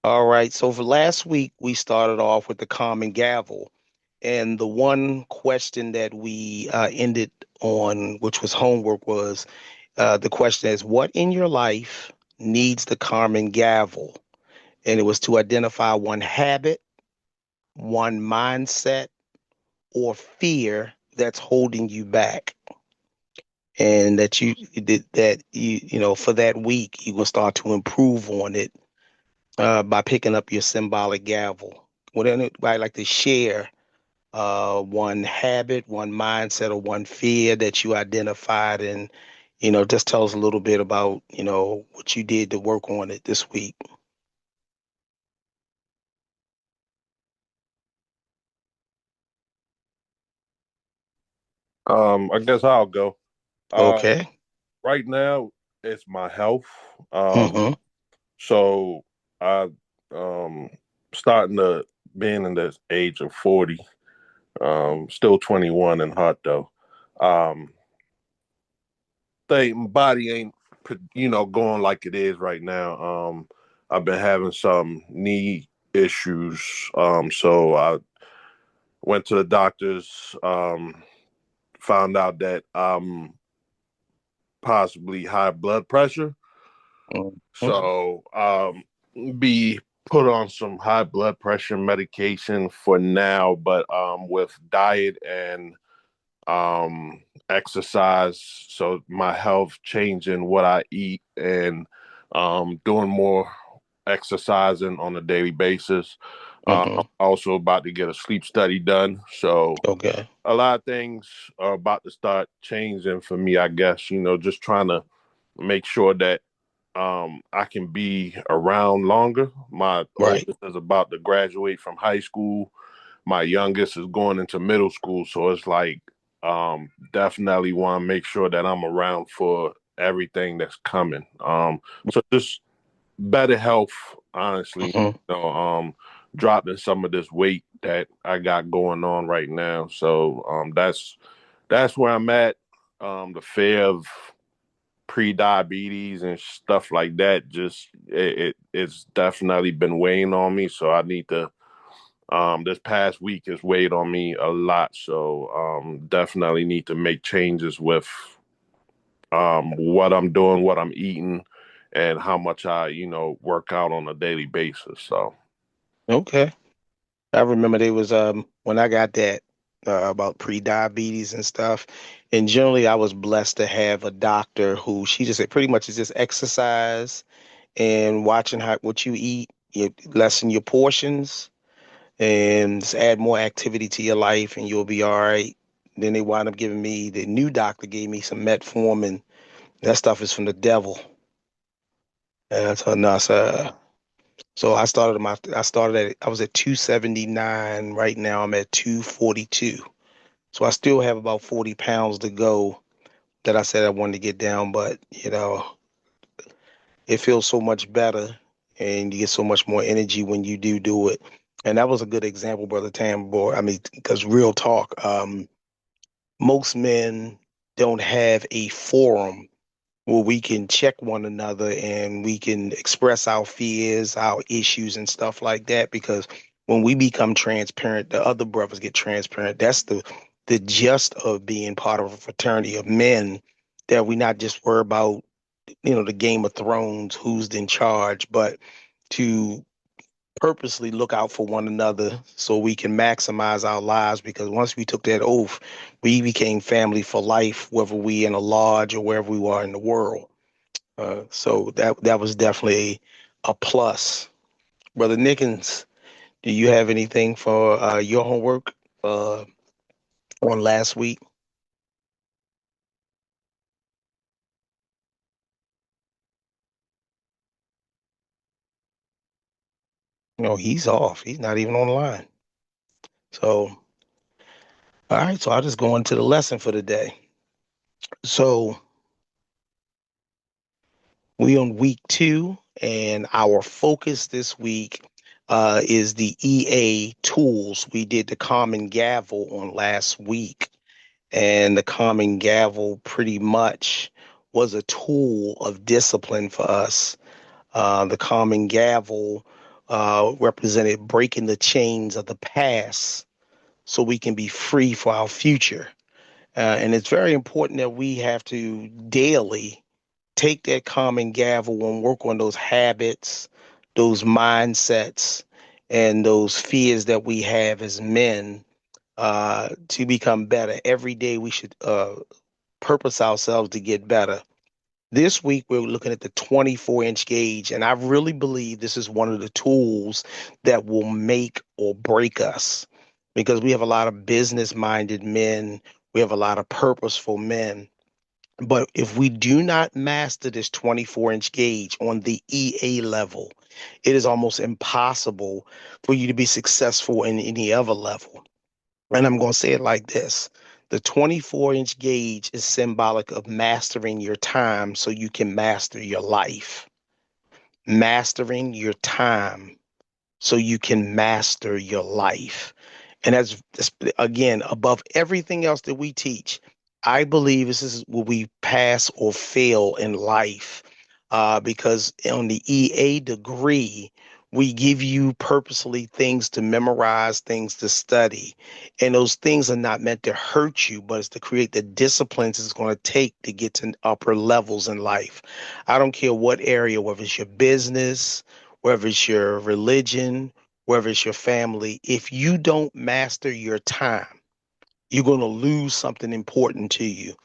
All right. So for last week, we started off with the common gavel. And the one question that we ended on, which was homework, was the question is, what in your life needs the common gavel? And it was to identify one habit, one mindset, or fear that's holding you back. And that for that week, you will start to improve on it by picking up your symbolic gavel. Would anybody like to share one habit, one mindset, or one fear that you identified, and just tell us a little bit about what you did to work on it this week? I guess I'll go. Uh, Okay. right now, it's my health. Mm-hmm. So I um starting to being in this age of 40. Still 21 and hot though. Um, think body ain't going like it is right now. I've been having some knee issues. So I went to the doctors. Found out that I'm possibly high blood pressure. Mm-hmm. So be put on some high blood pressure medication for now, but with diet and exercise, so my health changing what I eat and doing more exercising on a daily basis. I'm Mm-hmm. also about to get a sleep study done, so Okay. a lot of things are about to start changing for me. I guess just trying to make sure that I can be around longer. My Right. oldest is about to graduate from high school. My youngest is going into middle school, so it's like definitely want to make sure that I'm around for everything that's coming. So just better health, honestly. Mm-hmm. Dropping some of this weight that I got going on right now. So that's where I'm at. The fear of pre-diabetes and stuff like that just it's definitely been weighing on me, so I need to this past week has weighed on me a lot, so definitely need to make changes with what I'm doing, what I'm eating, and how much I work out on a daily basis. So Okay. I remember there was when I got that about pre-diabetes and stuff, and generally I was blessed to have a doctor who she just said pretty much is just exercise and watching how what you eat, you lessen your portions and just add more activity to your life and you'll be all right. Then they wound up giving me the new doctor gave me some metformin. That stuff is from the devil. And so no, so I started at I was at 279. Right now I'm at 242. So I still have about 40 pounds to go that I said I wanted to get down, but it feels so much better and you get so much more energy when you do it. And that was a good example, Brother Tambor. I mean, because real talk, most men don't have a forum where we can check one another and we can express our fears, our issues, and stuff like that. Because when we become transparent, the other brothers get transparent. That's the gist of being part of a fraternity of men, that we not just worry about the Game of Thrones, who's in charge, but to purposely look out for one another so we can maximize our lives. Because once we took that oath, we became family for life, whether we in a lodge or wherever we are in the world. So that was definitely a plus. Brother Nickens, do you have anything for your homework on last week? No, he's off. He's not even online. So, all right. So I'll just go into the lesson for the day. So we on week 2, and our focus this week is the EA tools. We did the common gavel on last week, and the common gavel pretty much was a tool of discipline for us. The common gavel represented breaking the chains of the past so we can be free for our future. And it's very important that we have to daily take that common gavel and work on those habits, those mindsets, and those fears that we have as men to become better. Every day we should purpose ourselves to get better. This week, we're looking at the 24-inch gauge, and I really believe this is one of the tools that will make or break us because we have a lot of business minded men, we have a lot of purposeful men. But if we do not master this 24-inch gauge on the EA level, it is almost impossible for you to be successful in any other level. And I'm going to say it like this. The 24-inch gauge is symbolic of mastering your time so you can master your life. Mastering your time so you can master your life. And that's again above everything else that we teach. I believe this is where we pass or fail in life, because on the EA degree, we give you purposely things to memorize, things to study, and those things are not meant to hurt you, but it's to create the disciplines it's going to take to get to upper levels in life. I don't care what area, whether it's your business, whether it's your religion, whether it's your family, if you don't master your time, you're going to lose something important to you.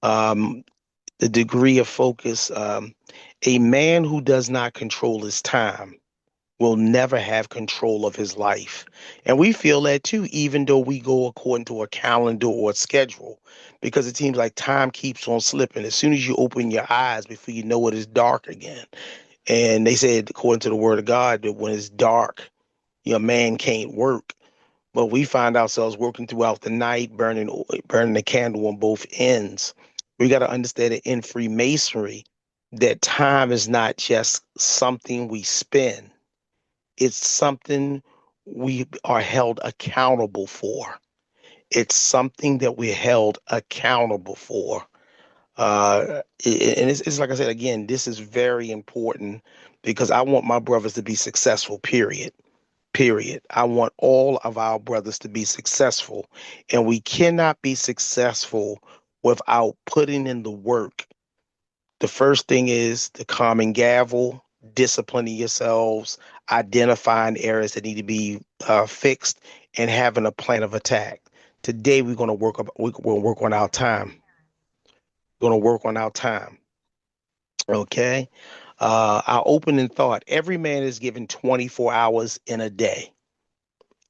Um, the degree of focus, a man who does not control his time will never have control of his life. And we feel that too, even though we go according to a calendar or a schedule, because it seems like time keeps on slipping. As soon as you open your eyes, before you know it, it's dark again. And they said, according to the word of God, that when it's dark, your man can't work. But we find ourselves working throughout the night, burning the candle on both ends. We got to understand that in Freemasonry, that time is not just something we spend; it's something we are held accountable for. It's something that we're held accountable for. And it's like I said again, this is very important because I want my brothers to be successful. Period. I want all of our brothers to be successful. And we cannot be successful without putting in the work. The first thing is the common gavel, disciplining yourselves, identifying areas that need to be fixed, and having a plan of attack. Today, we're going to work on our time. We're going to work on our time. Okay. Our opening thought every man is given 24 hours in a day.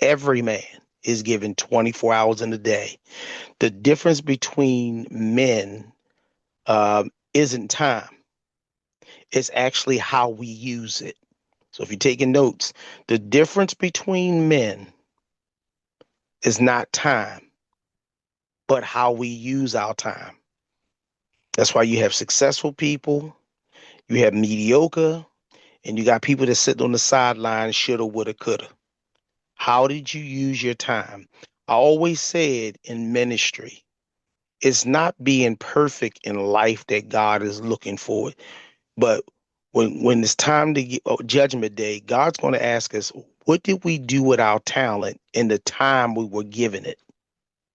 Every man is given 24 hours in a day. The difference between men isn't time, it's actually how we use it. So if you're taking notes, the difference between men is not time, but how we use our time. That's why you have successful people, you have mediocre, and you got people that sit on the sideline, shoulda, woulda, coulda. How did you use your time? I always said in ministry, it's not being perfect in life that God is looking for. But when it's time to get judgment day, God's going to ask us, what did we do with our talent in the time we were given it?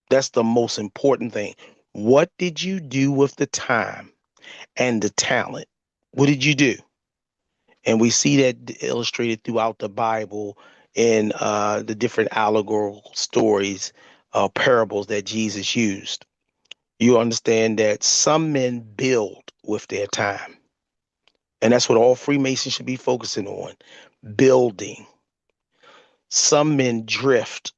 That's the most important thing. What did you do with the time and the talent? What did you do? And we see that illustrated throughout the Bible in the different allegorical stories, parables that Jesus used. You understand that some men build with their time. And that's what all Freemasons should be focusing on, building. Some men drift,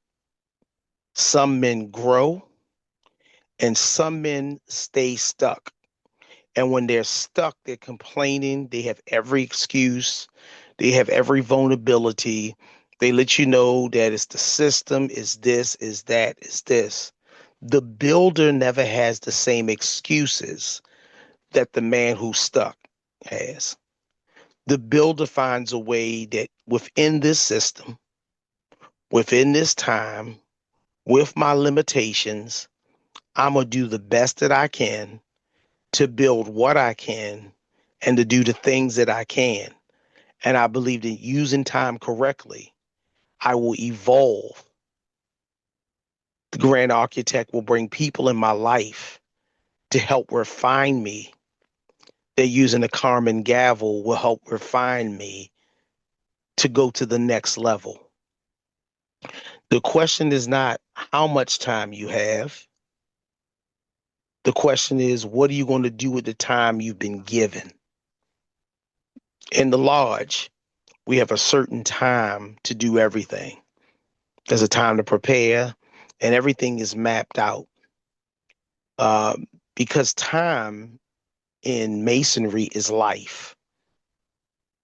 some men grow, and some men stay stuck. And when they're stuck, they're complaining. They have every excuse, they have every vulnerability. They let you know that it's the system, is this, is that, is this. The builder never has the same excuses that the man who's stuck has. The builder finds a way that within this system, within this time, with my limitations, I'm going to do the best that I can to build what I can and to do the things that I can. And I believe that using time correctly, I will evolve. The grand architect will bring people in my life to help refine me. That using the Carmen gavel will help refine me to go to the next level. The question is not how much time you have. The question is, what are you going to do with the time you've been given? In the lodge, we have a certain time to do everything. There's a time to prepare, and everything is mapped out. Because time in Masonry is life.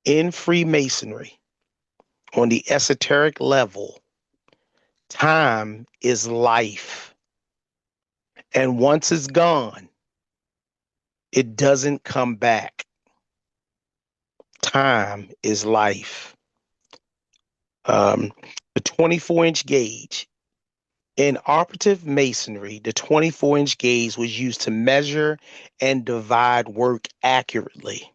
In Freemasonry, on the esoteric level, time is life. And once it's gone, it doesn't come back. Time is life. Um, the 24-inch gauge. In operative masonry, the 24-inch gauge was used to measure and divide work accurately.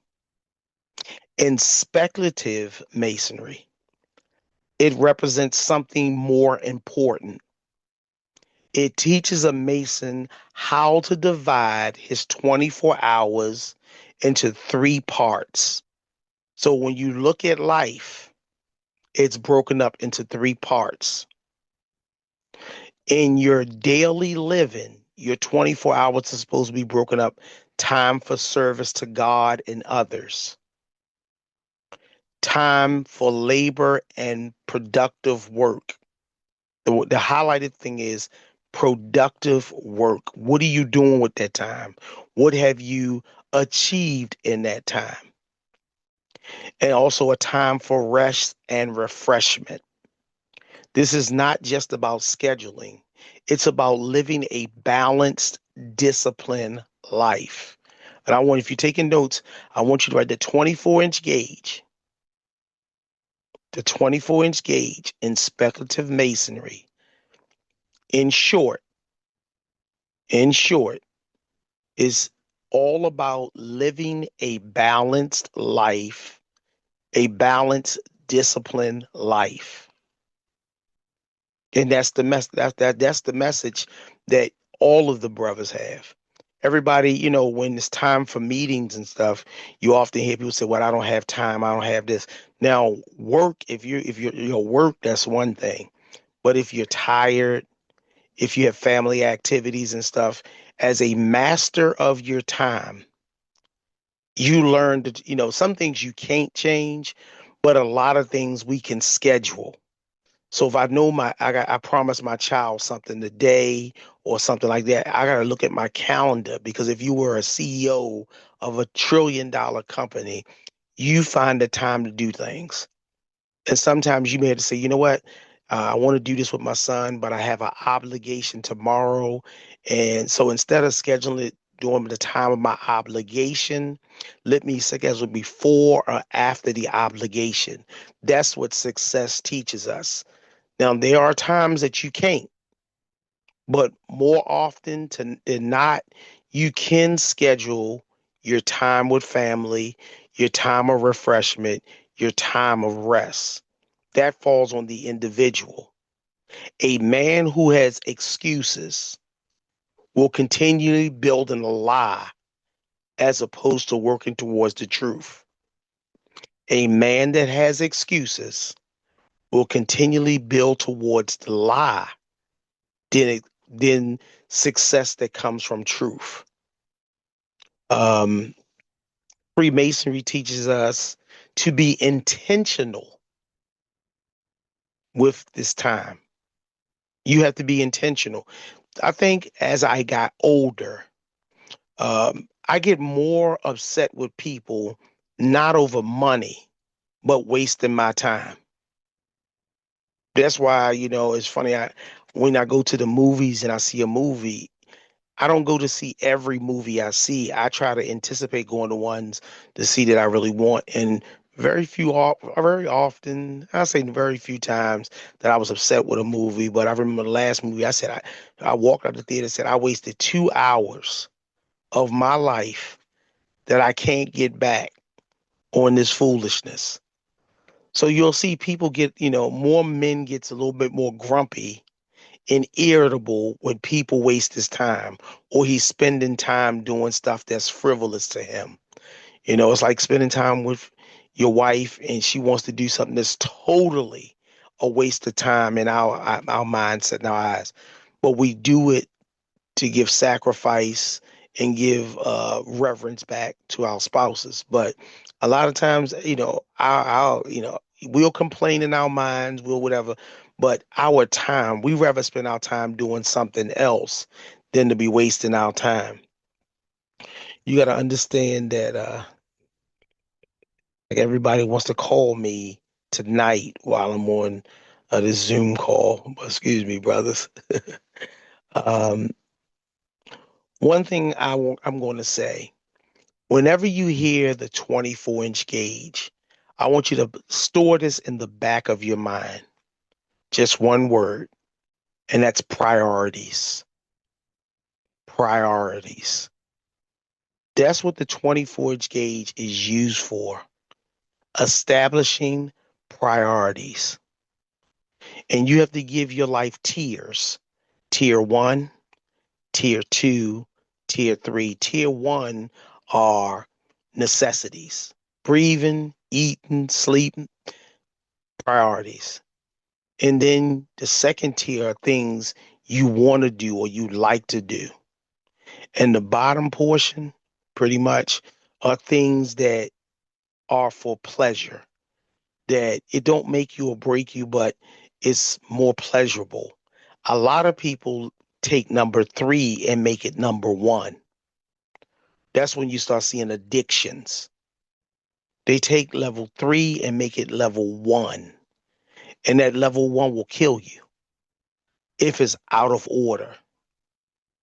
In speculative masonry, it represents something more important. It teaches a mason how to divide his 24 hours into 3 parts. So when you look at life, it's broken up into 3 parts. In your daily living, your 24 hours is supposed to be broken up: time for service to God and others, time for labor and productive work. The highlighted thing is productive work. What are you doing with that time? What have you achieved in that time? And also a time for rest and refreshment. This is not just about scheduling. It's about living a balanced, disciplined life. And if you're taking notes, I want you to write the 24-inch gauge in speculative masonry. In short, in short, is all about living a balanced life, a balanced, disciplined life. And that's the that's the message that all of the brothers have. Everybody, when it's time for meetings and stuff, you often hear people say, "Well, I don't have time. I don't have this." Now, work, if you're your work, that's one thing. But if you're tired, if you have family activities and stuff, as a master of your time, you learn that, some things you can't change, but a lot of things we can schedule. So if I know I promised my child something today or something like that, I got to look at my calendar, because if you were a CEO of $1 trillion company, you find the time to do things. And sometimes you may have to say, you know what, I want to do this with my son, but I have an obligation tomorrow. And so instead of scheduling it during the time of my obligation, let me schedule before or after the obligation. That's what success teaches us. Now, there are times that you can't, but more often than not, you can schedule your time with family, your time of refreshment, your time of rest. That falls on the individual. A man who has excuses will continually build in a lie as opposed to working towards the truth. A man that has excuses will continually build towards the lie than success that comes from truth. Um, Freemasonry teaches us to be intentional with this time. You have to be intentional. I think as I got older, I get more upset with people not over money, but wasting my time. That's why, it's funny. When I go to the movies and I see a movie, I don't go to see every movie I see. I try to anticipate going to ones to see that I really want. And very often, I say very few times that I was upset with a movie. But I remember the last movie I said, I walked out the theater and said, I wasted 2 hours of my life that I can't get back on this foolishness. So you'll see people get, more men gets a little bit more grumpy and irritable when people waste his time or he's spending time doing stuff that's frivolous to him. It's like spending time with your wife and she wants to do something that's totally a waste of time in our mindset and our eyes. But we do it to give sacrifice and give reverence back to our spouses. But a lot of times, we'll complain in our minds, we'll whatever, but our time, we rather spend our time doing something else than to be wasting our time. You got to understand that, like everybody wants to call me tonight while I'm on this Zoom call. Excuse me, brothers. um, One thing I'm going to say, whenever you hear the 24-inch gauge, I want you to store this in the back of your mind. Just one word, and that's priorities. Priorities. That's what the 24-inch gauge is used for, establishing priorities. And you have to give your life tiers. Tier 1, tier 2, tier 3. Tier 1 are necessities. Breathing, eating, sleeping, priorities. And then the second tier are things you want to do or you like to do. And the bottom portion, pretty much, are things that are for pleasure, that it don't make you or break you, but it's more pleasurable. A lot of people take number 3 and make it number 1. That's when you start seeing addictions. They take level 3 and make it level 1. And that level 1 will kill you if it's out of order,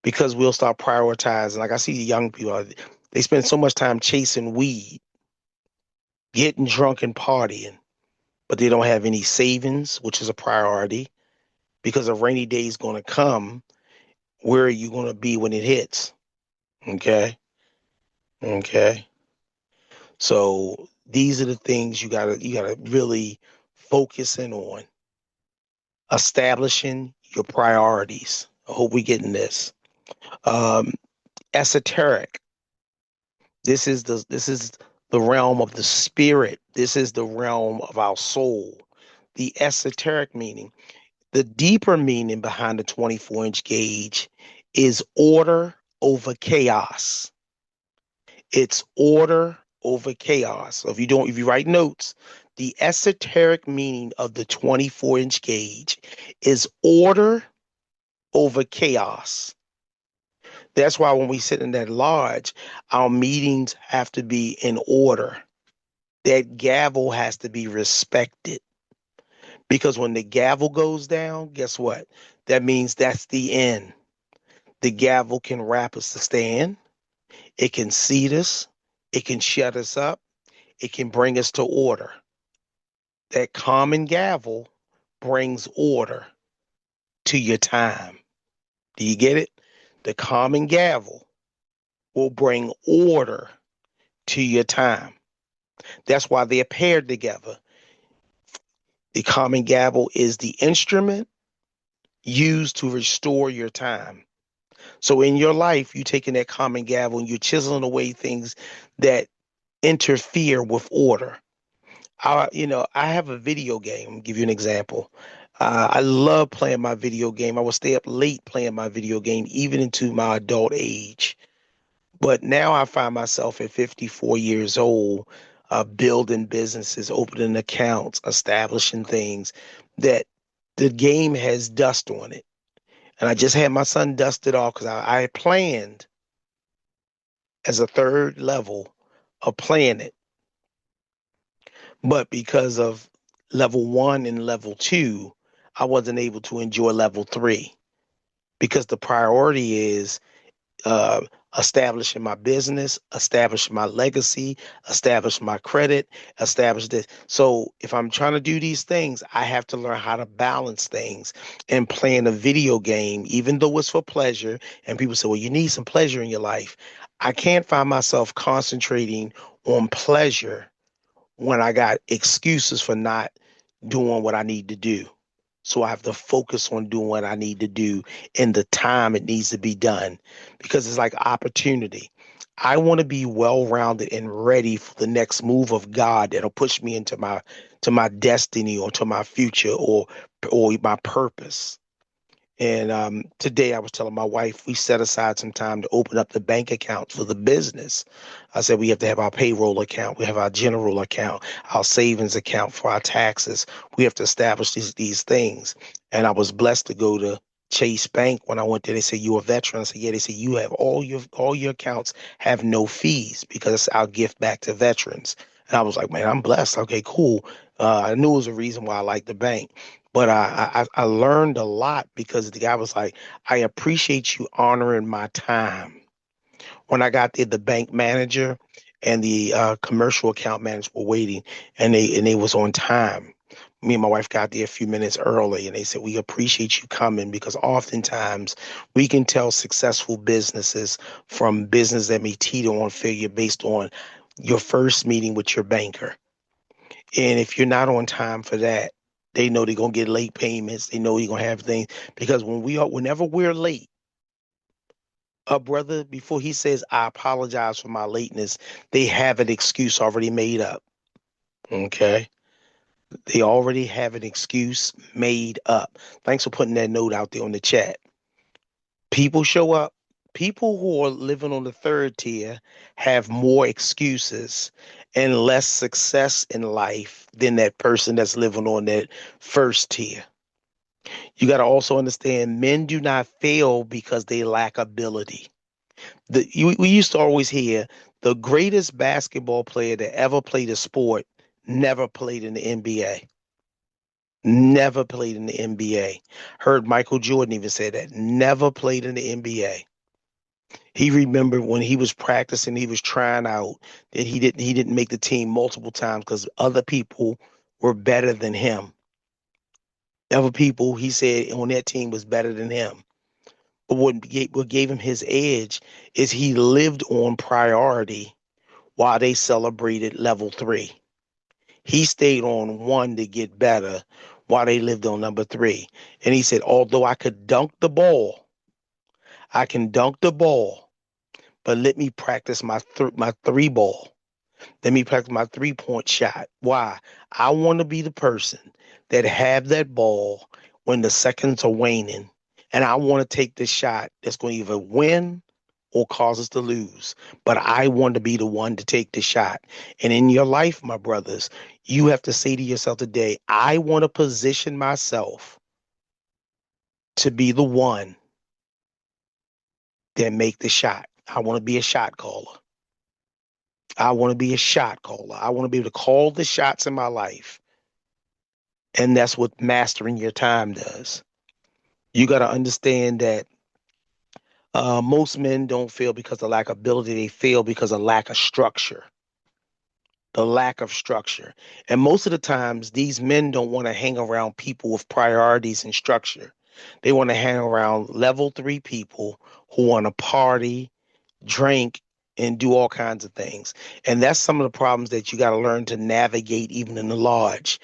because we'll start prioritizing. Like I see young people, they spend so much time chasing weed, getting drunk and partying, but they don't have any savings, which is a priority because a rainy day is going to come. Where are you going to be when it hits? Okay. Okay. So these are the things you gotta really focus in on. Establishing your priorities. I hope we getting this. Um, Esoteric. This is the realm of the spirit. This is the realm of our soul. The esoteric meaning, the deeper meaning behind the 24-inch gauge is order over chaos. It's order over chaos. So if you write notes, the esoteric meaning of the 24-inch gauge is order over chaos. That's why when we sit in that lodge, our meetings have to be in order. That gavel has to be respected, because when the gavel goes down, guess what? That means that's the end. The gavel can wrap us to stand. It can seat us. It can shut us up. It can bring us to order. That common gavel brings order to your time. Do you get it? The common gavel will bring order to your time. That's why they're paired together. The common gavel is the instrument used to restore your time. So in your life, you're taking that common gavel and you're chiseling away things that interfere with order. I have a video game. I'll give you an example. I love playing my video game. I will stay up late playing my video game, even into my adult age. But now I find myself at 54 years old, building businesses, opening accounts, establishing things that the game has dust on it. And I just had my son dust it off because I planned as a third level of playing it. But because of level 1 and level 2, I wasn't able to enjoy level 3, because the priority is uh, establishing my business, establishing my legacy, establish my credit, establish this. So if I'm trying to do these things, I have to learn how to balance things. And playing a video game, even though it's for pleasure, and people say, well, you need some pleasure in your life. I can't find myself concentrating on pleasure when I got excuses for not doing what I need to do. So I have to focus on doing what I need to do in the time it needs to be done because it's like opportunity. I want to be well-rounded and ready for the next move of God that'll push me into my destiny or to my future or my purpose. And today I was telling my wife we set aside some time to open up the bank account for the business. I said we have to have our payroll account, we have our general account, our savings account for our taxes. We have to establish these things. And I was blessed to go to Chase Bank when I went there. They said you a veteran. I said yeah. They said you have all your accounts have no fees because it's our gift back to veterans. And I was like, man, I'm blessed. Okay, cool. I knew it was a reason why I liked the bank. But I learned a lot because the guy was like, I appreciate you honoring my time. When I got there, the bank manager and the commercial account manager were waiting, and they was on time. Me and my wife got there a few minutes early, and they said, we appreciate you coming because oftentimes we can tell successful businesses from business that may teeter on failure based on your first meeting with your banker. And if you're not on time for that, they know they're gonna get late payments. They know you're gonna have things because whenever we're late, a brother before he says I apologize for my lateness, they have an excuse already made up. Okay, they already have an excuse made up. Thanks for putting that note out there on the chat. People show up. People who are living on the third tier have more excuses and less success in life than that person that's living on that first tier. You got to also understand men do not fail because they lack ability. We used to always hear the greatest basketball player that ever played a sport never played in the NBA. Never played in the NBA. Heard Michael Jordan even say that. Never played in the NBA. He remembered when he was practicing, he was trying out that he didn't make the team multiple times because other people were better than him. Other people, he said, on that team was better than him. But what gave him his edge is he lived on priority while they celebrated level three. He stayed on one to get better while they lived on number three. And he said, although I can dunk the ball, but let me practice my three ball. Let me practice my 3-point shot. Why? I want to be the person that have that ball when the seconds are waning, and I want to take the shot that's going to either win or cause us to lose. But I want to be the one to take the shot. And in your life, my brothers, you have to say to yourself today, I want to position myself to be the one that make the shot. I want to be a shot caller. I want to be a shot caller. I want to be able to call the shots in my life. And that's what mastering your time does. You got to understand that most men don't fail because of lack of ability. They fail because of lack of structure. The lack of structure. And most of the times, these men don't want to hang around people with priorities and structure. They want to hang around level three people who want to party, drink, and do all kinds of things. And that's some of the problems that you got to learn to navigate even in the lodge.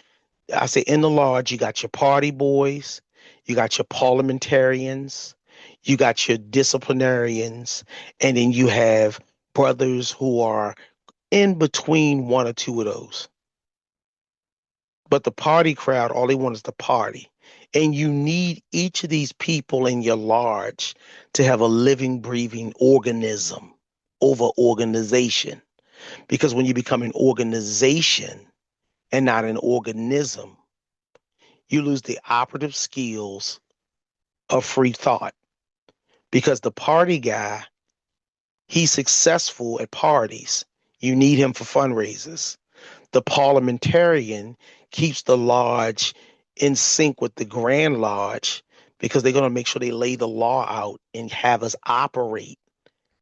I say in the lodge, you got your party boys, you got your parliamentarians, you got your disciplinarians, and then you have brothers who are in between one or two of those. But the party crowd, all they want is the party. And you need each of these people in your lodge to have a living, breathing organism over organization. Because when you become an organization and not an organism, you lose the operative skills of free thought. Because the party guy, he's successful at parties. You need him for fundraisers. The parliamentarian keeps the lodge in sync with the Grand Lodge because they're going to make sure they lay the law out and have us operate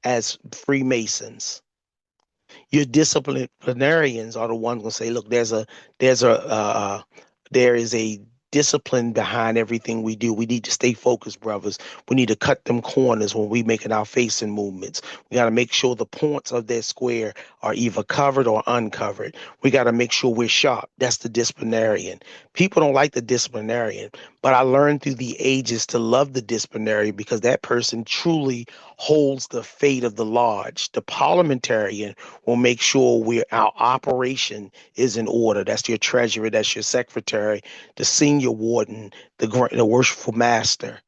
as Freemasons. Your disciplinarians are the ones going to say, look, there is a discipline behind everything we do. We need to stay focused, brothers. We need to cut them corners when we making our facing movements. We got to make sure the points of that square are either covered or uncovered. We got to make sure we're sharp. That's the disciplinarian. People don't like the disciplinarian, but I learned through the ages to love the disciplinarian because that person truly holds the fate of the lodge. The parliamentarian will make sure our operation is in order. That's your treasurer, that's your secretary, the senior warden, the worshipful master.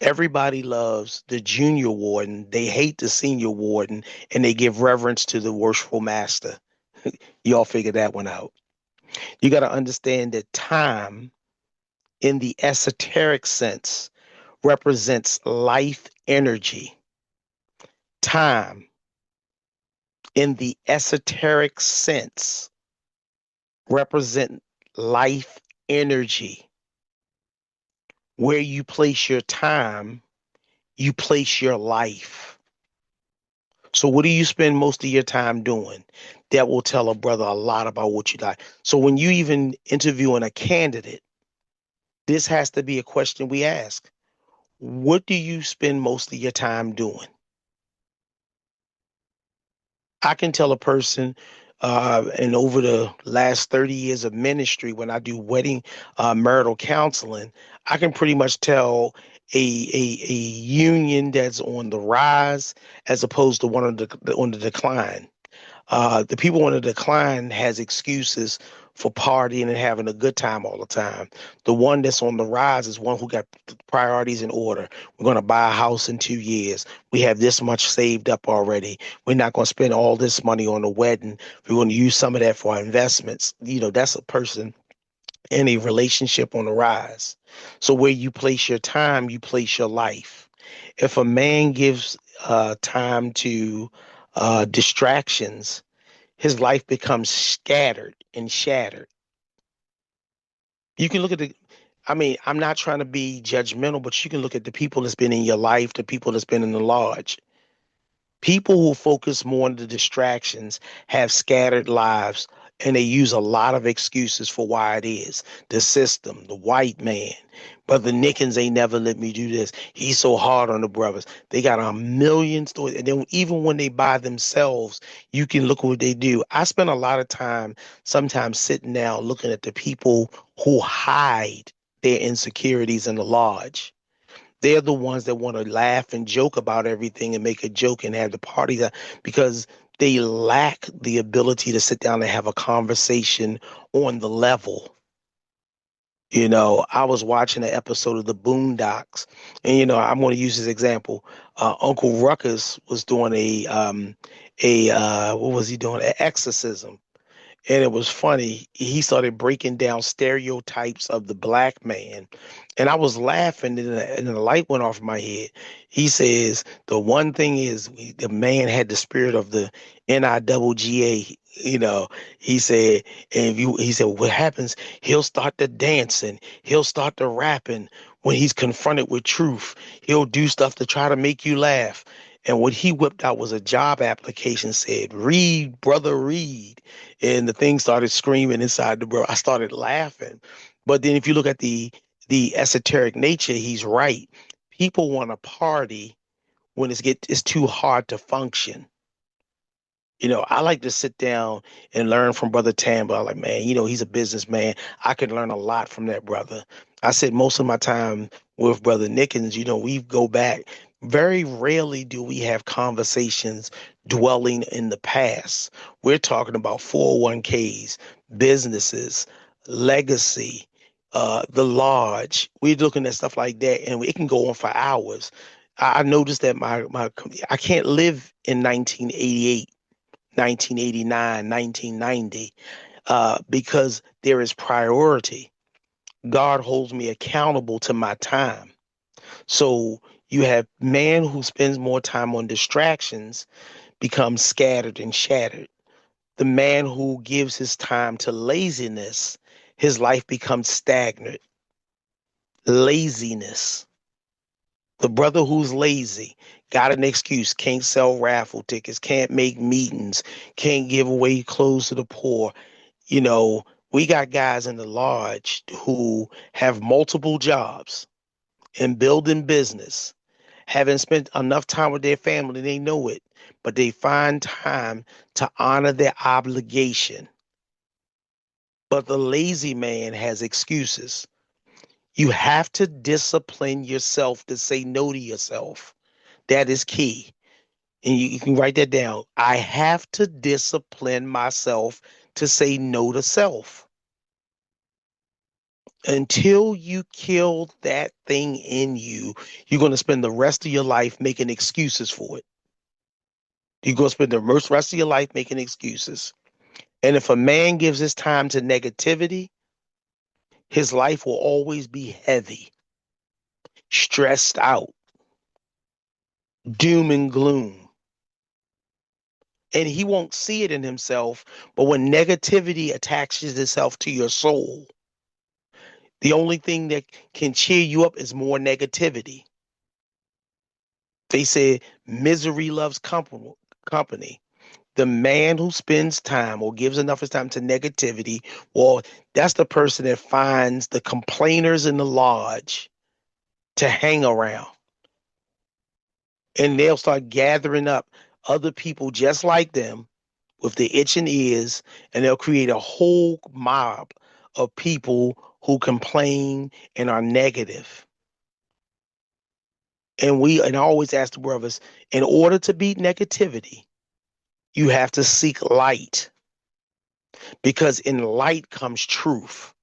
Everybody loves the junior warden. They hate the senior warden, and they give reverence to the worshipful master. Y'all figure that one out. You got to understand that time, in the esoteric sense, represents life energy. Time, in the esoteric sense, represent life energy. Where you place your time, you place your life. So what do you spend most of your time doing? That will tell a brother a lot about what you like. So when you even interviewing a candidate, this has to be a question we ask. What do you spend most of your time doing? I can tell a person, and over the last 30 years of ministry, when I do wedding marital counseling, I can pretty much tell a union that's on the rise as opposed to one on the decline. The people on the decline has excuses for partying and having a good time all the time. The one that's on the rise is one who got priorities in order. We're going to buy a house in 2 years. We have this much saved up already. We're not going to spend all this money on the wedding. We're going to use some of that for our investments. That's a person in a relationship on the rise. So where you place your time, you place your life. If a man gives time to distractions, his life becomes scattered and shattered. You can look at I'm not trying to be judgmental, but you can look at the people that's been in your life, the people that's been in the lodge. People who focus more on the distractions have scattered lives, and they use a lot of excuses for why it is. The system, the white man. Brother Nickens ain't never let me do this. He's so hard on the brothers. They got a million stories. And then even when they by themselves, you can look at what they do. I spend a lot of time sometimes sitting down looking at the people who hide their insecurities in the lodge. They're the ones that want to laugh and joke about everything and make a joke and have the party because they lack the ability to sit down and have a conversation on the level. I was watching an episode of the Boondocks, and I'm going to use this example. Uncle Ruckus was doing a what was he doing? An exorcism, and it was funny. He started breaking down stereotypes of the black man, and I was laughing, and the light went off in my head. He says the one thing is the man had the spirit of the NIWGA. He said, he said, what happens? He'll start the dancing, he'll start the rapping when he's confronted with truth. He'll do stuff to try to make you laugh. And what he whipped out was a job application, said, "Read, brother, read." And the thing started screaming inside the bro. I started laughing. But then if you look at the esoteric nature, he's right. People want to party when it's too hard to function. I like to sit down and learn from Brother Tamba. Like, man, he's a businessman. I could learn a lot from that brother. I said most of my time with Brother Nickens, we go back. Very rarely do we have conversations dwelling in the past. We're talking about 401ks, businesses, legacy, the lodge. We're looking at stuff like that, and it can go on for hours. I noticed that I can't live in 1988. 1989, 1990, because there is priority. God holds me accountable to my time. So you have man who spends more time on distractions becomes scattered and shattered. The man who gives his time to laziness, his life becomes stagnant. Laziness. The brother who's lazy got an excuse, can't sell raffle tickets, can't make meetings, can't give away clothes to the poor. You know, We got guys in the lodge who have multiple jobs and building business, haven't spent enough time with their family, they know it, but they find time to honor their obligation. But the lazy man has excuses. You have to discipline yourself to say no to yourself. That is key. And you can write that down. I have to discipline myself to say no to self. Until you kill that thing in you, you're going to spend the rest of your life making excuses for it. You're going to spend the rest of your life making excuses. And if a man gives his time to negativity, his life will always be heavy, stressed out, doom and gloom. And he won't see it in himself. But when negativity attaches itself to your soul, the only thing that can cheer you up is more negativity. They say misery loves company. The man who spends time or gives enough of his time to negativity, well, that's the person that finds the complainers in the lodge to hang around. And they'll start gathering up other people just like them with the itching ears, and they'll create a whole mob of people who complain and are negative. And I always ask the brothers, in order to beat negativity, you have to seek light, because in light comes truth.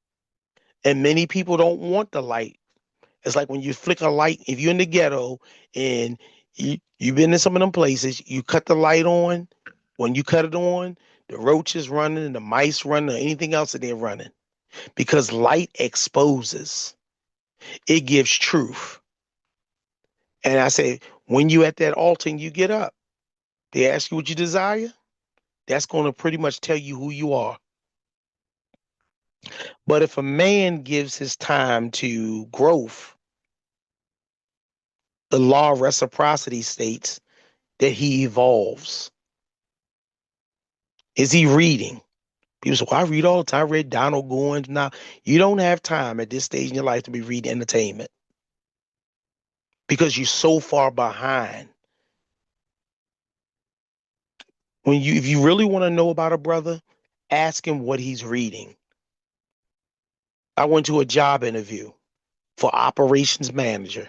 And many people don't want the light. It's like when you flick a light, if you're in the ghetto and you've been in some of them places, you cut the light on. When you cut it on, the roaches running and the mice running or anything else that they're running. Because light exposes, it gives truth. And I say, when you at that altar and you get up, they ask you what you desire, that's going to pretty much tell you who you are. But if a man gives his time to growth, the law of reciprocity states that he evolves. Is he reading? People say, well, I read all the time. I read Donald Goins. Now, you don't have time at this stage in your life to be reading entertainment because you're so far behind. If you really want to know about a brother, ask him what he's reading. I went to a job interview for operations manager.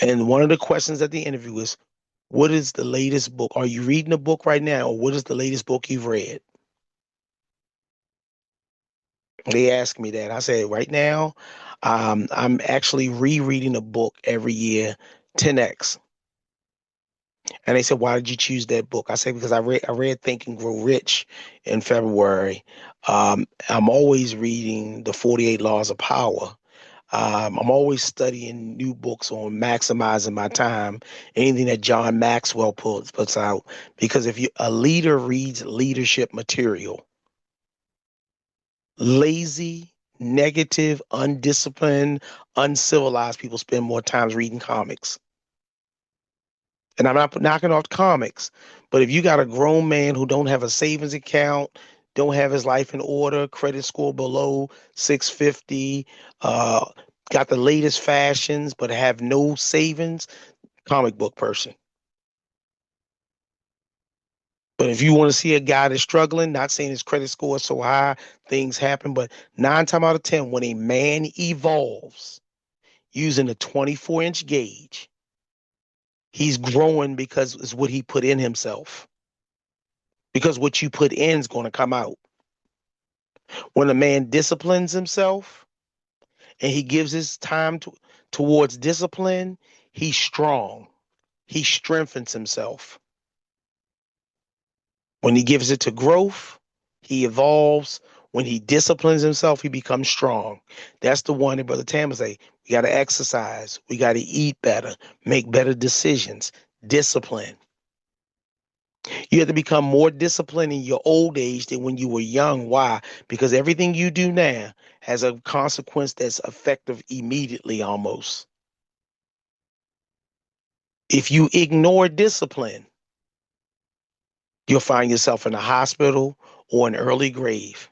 And one of the questions at the interview is, what is the latest book? Are you reading a book right now? Or what is the latest book you've read? They asked me that. I said, right now, I'm actually rereading a book every year, 10X. And they said, why did you choose that book? I said, because I read Think and Grow Rich in February. I'm always reading the 48 Laws of Power. I'm always studying new books on maximizing my time, anything that John Maxwell puts out. Because if a leader reads leadership material, lazy, negative, undisciplined, uncivilized people spend more time reading comics. And I'm not knocking off comics, but if you got a grown man who don't have a savings account, don't have his life in order, credit score below 650, uh, got the latest fashions, but have no savings, comic book person. But if you want to see a guy that's struggling, not saying his credit score is so high, things happen, but 9 times out of 10, when a man evolves using a 24-inch gauge, he's growing because it's what he put in himself. Because what you put in is going to come out. When a man disciplines himself and he gives his time towards discipline, he's strong. He strengthens himself. When he gives it to growth, he evolves. When he disciplines himself, he becomes strong. That's the one that Brother Tam say, we got to exercise. We got to eat better, make better decisions, discipline. You have to become more disciplined in your old age than when you were young. Why? Because everything you do now has a consequence that's effective immediately almost. If you ignore discipline, you'll find yourself in a hospital or an early grave.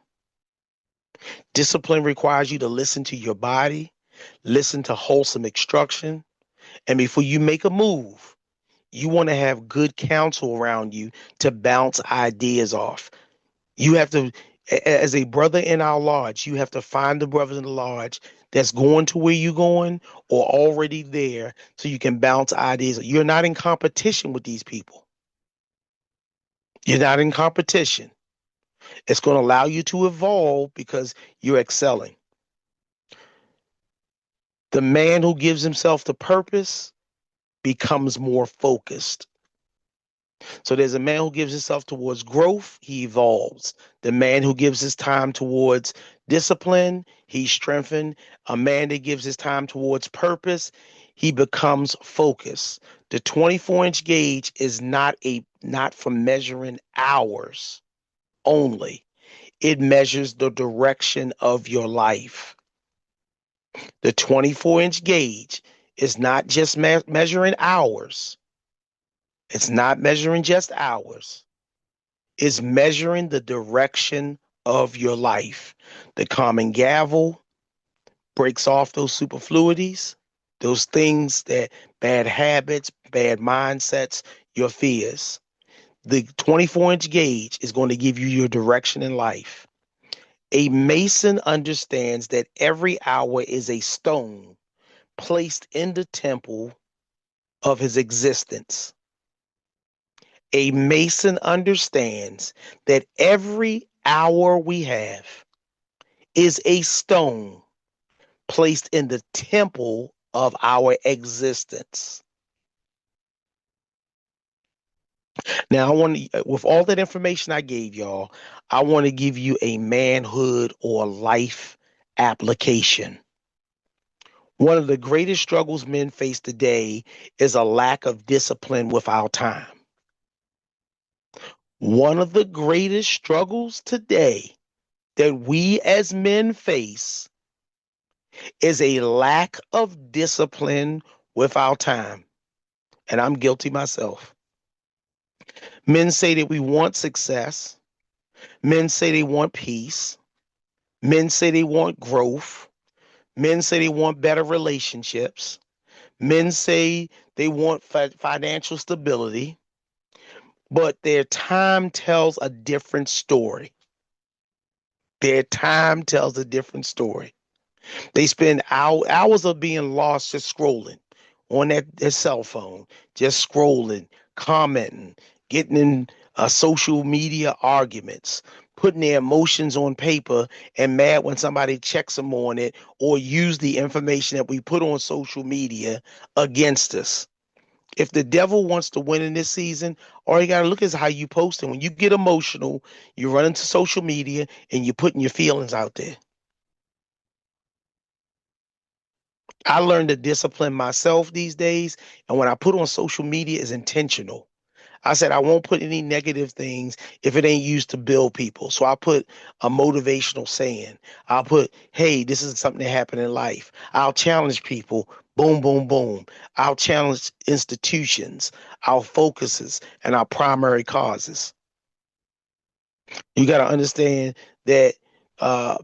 Discipline requires you to listen to your body, listen to wholesome instruction, and before you make a move, you want to have good counsel around you to bounce ideas off. You have to, as a brother in our lodge, you have to find the brothers in the lodge that's going to where you're going or already there so you can bounce ideas. You're not in competition with these people. You're not in competition. It's going to allow you to evolve because you're excelling. The man who gives himself the purpose becomes more focused. So there's a man who gives himself towards growth, he evolves. The man who gives his time towards discipline, he's strengthened. A man that gives his time towards purpose, he becomes focused. The 24-inch gauge is not for measuring hours only. It measures the direction of your life. The 24-inch gauge is not just measuring hours. It's not measuring just hours. It's measuring the direction of your life. The common gavel breaks off those superfluities, those things that bad habits, bad mindsets, your fears. The 24-inch gauge is going to give you your direction in life. A Mason understands that every hour is a stone placed in the temple of his existence. A Mason understands that every hour we have is a stone placed in the temple of our existence. Now, with all that information I gave y'all, I want to give you a manhood or life application. One of the greatest struggles men face today is a lack of discipline with our time. One of the greatest struggles today that we as men face is a lack of discipline with our time. And I'm guilty myself. Men say that we want success. Men say they want peace. Men say they want growth. Men say they want better relationships. Men say they want financial stability. But their time tells a different story. Their time tells a different story. They spend hours of being lost just scrolling on their cell phone, just scrolling, commenting, getting in social media arguments, putting their emotions on paper and mad when somebody checks them on it or use the information that we put on social media against us. If the devil wants to win in this season, all you got to look is how you post. And when you get emotional, you run into social media and you're putting your feelings out there. I learned to discipline myself these days. And when I put on social media is intentional. I said, I won't put any negative things if it ain't used to build people. So I put a motivational saying. I'll put, hey, this is something that happened in life. I'll challenge people. Boom, boom, boom. I'll challenge institutions, our focuses, and our primary causes. You got to understand that uh,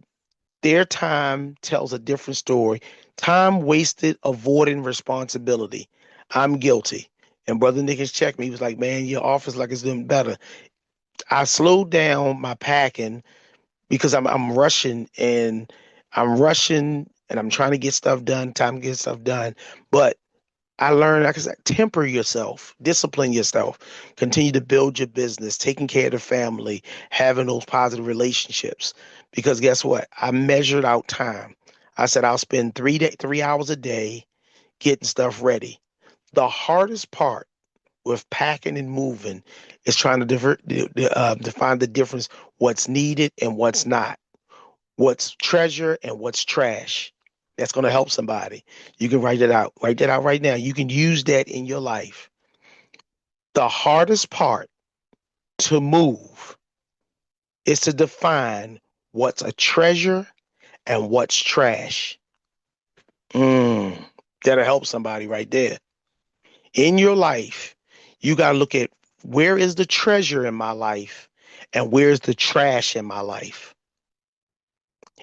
their time tells a different story. Time wasted avoiding responsibility. I'm guilty. And Brother Nick has checked me. He was like, man, your office like it's doing better. I slowed down my packing because I'm rushing and I'm trying to get stuff done, time to get stuff done. But I learned, like I said, temper yourself, discipline yourself, continue to build your business, taking care of the family, having those positive relationships. Because guess what? I measured out time. I said I'll spend 3 hours a day getting stuff ready. The hardest part with packing and moving is trying to define the difference, what's needed and what's not, what's treasure and what's trash. That's going to help somebody. You can write it out. Write that out right now. You can use that in your life. The hardest part to move is to define what's a treasure and what's trash. That'll help somebody right there. In your life, you got to look at where is the treasure in my life and where's the trash in my life.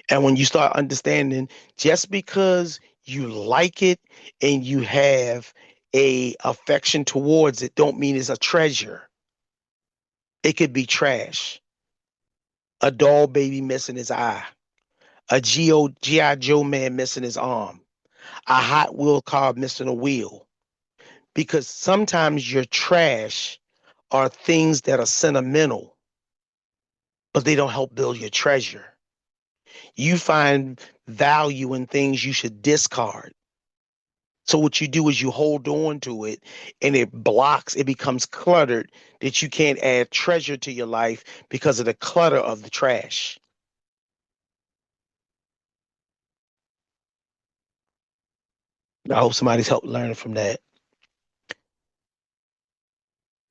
And when you start understanding, just because you like it and you have a affection towards it, don't mean it's a treasure. It could be trash. A doll baby missing his eye, a GI Joe man missing his arm, a Hot Wheel car missing a wheel. Because sometimes your trash are things that are sentimental, but they don't help build your treasure. You find value in things you should discard. So what you do is you hold on to it and it becomes cluttered that you can't add treasure to your life because of the clutter of the trash. I hope somebody's helped learning from that.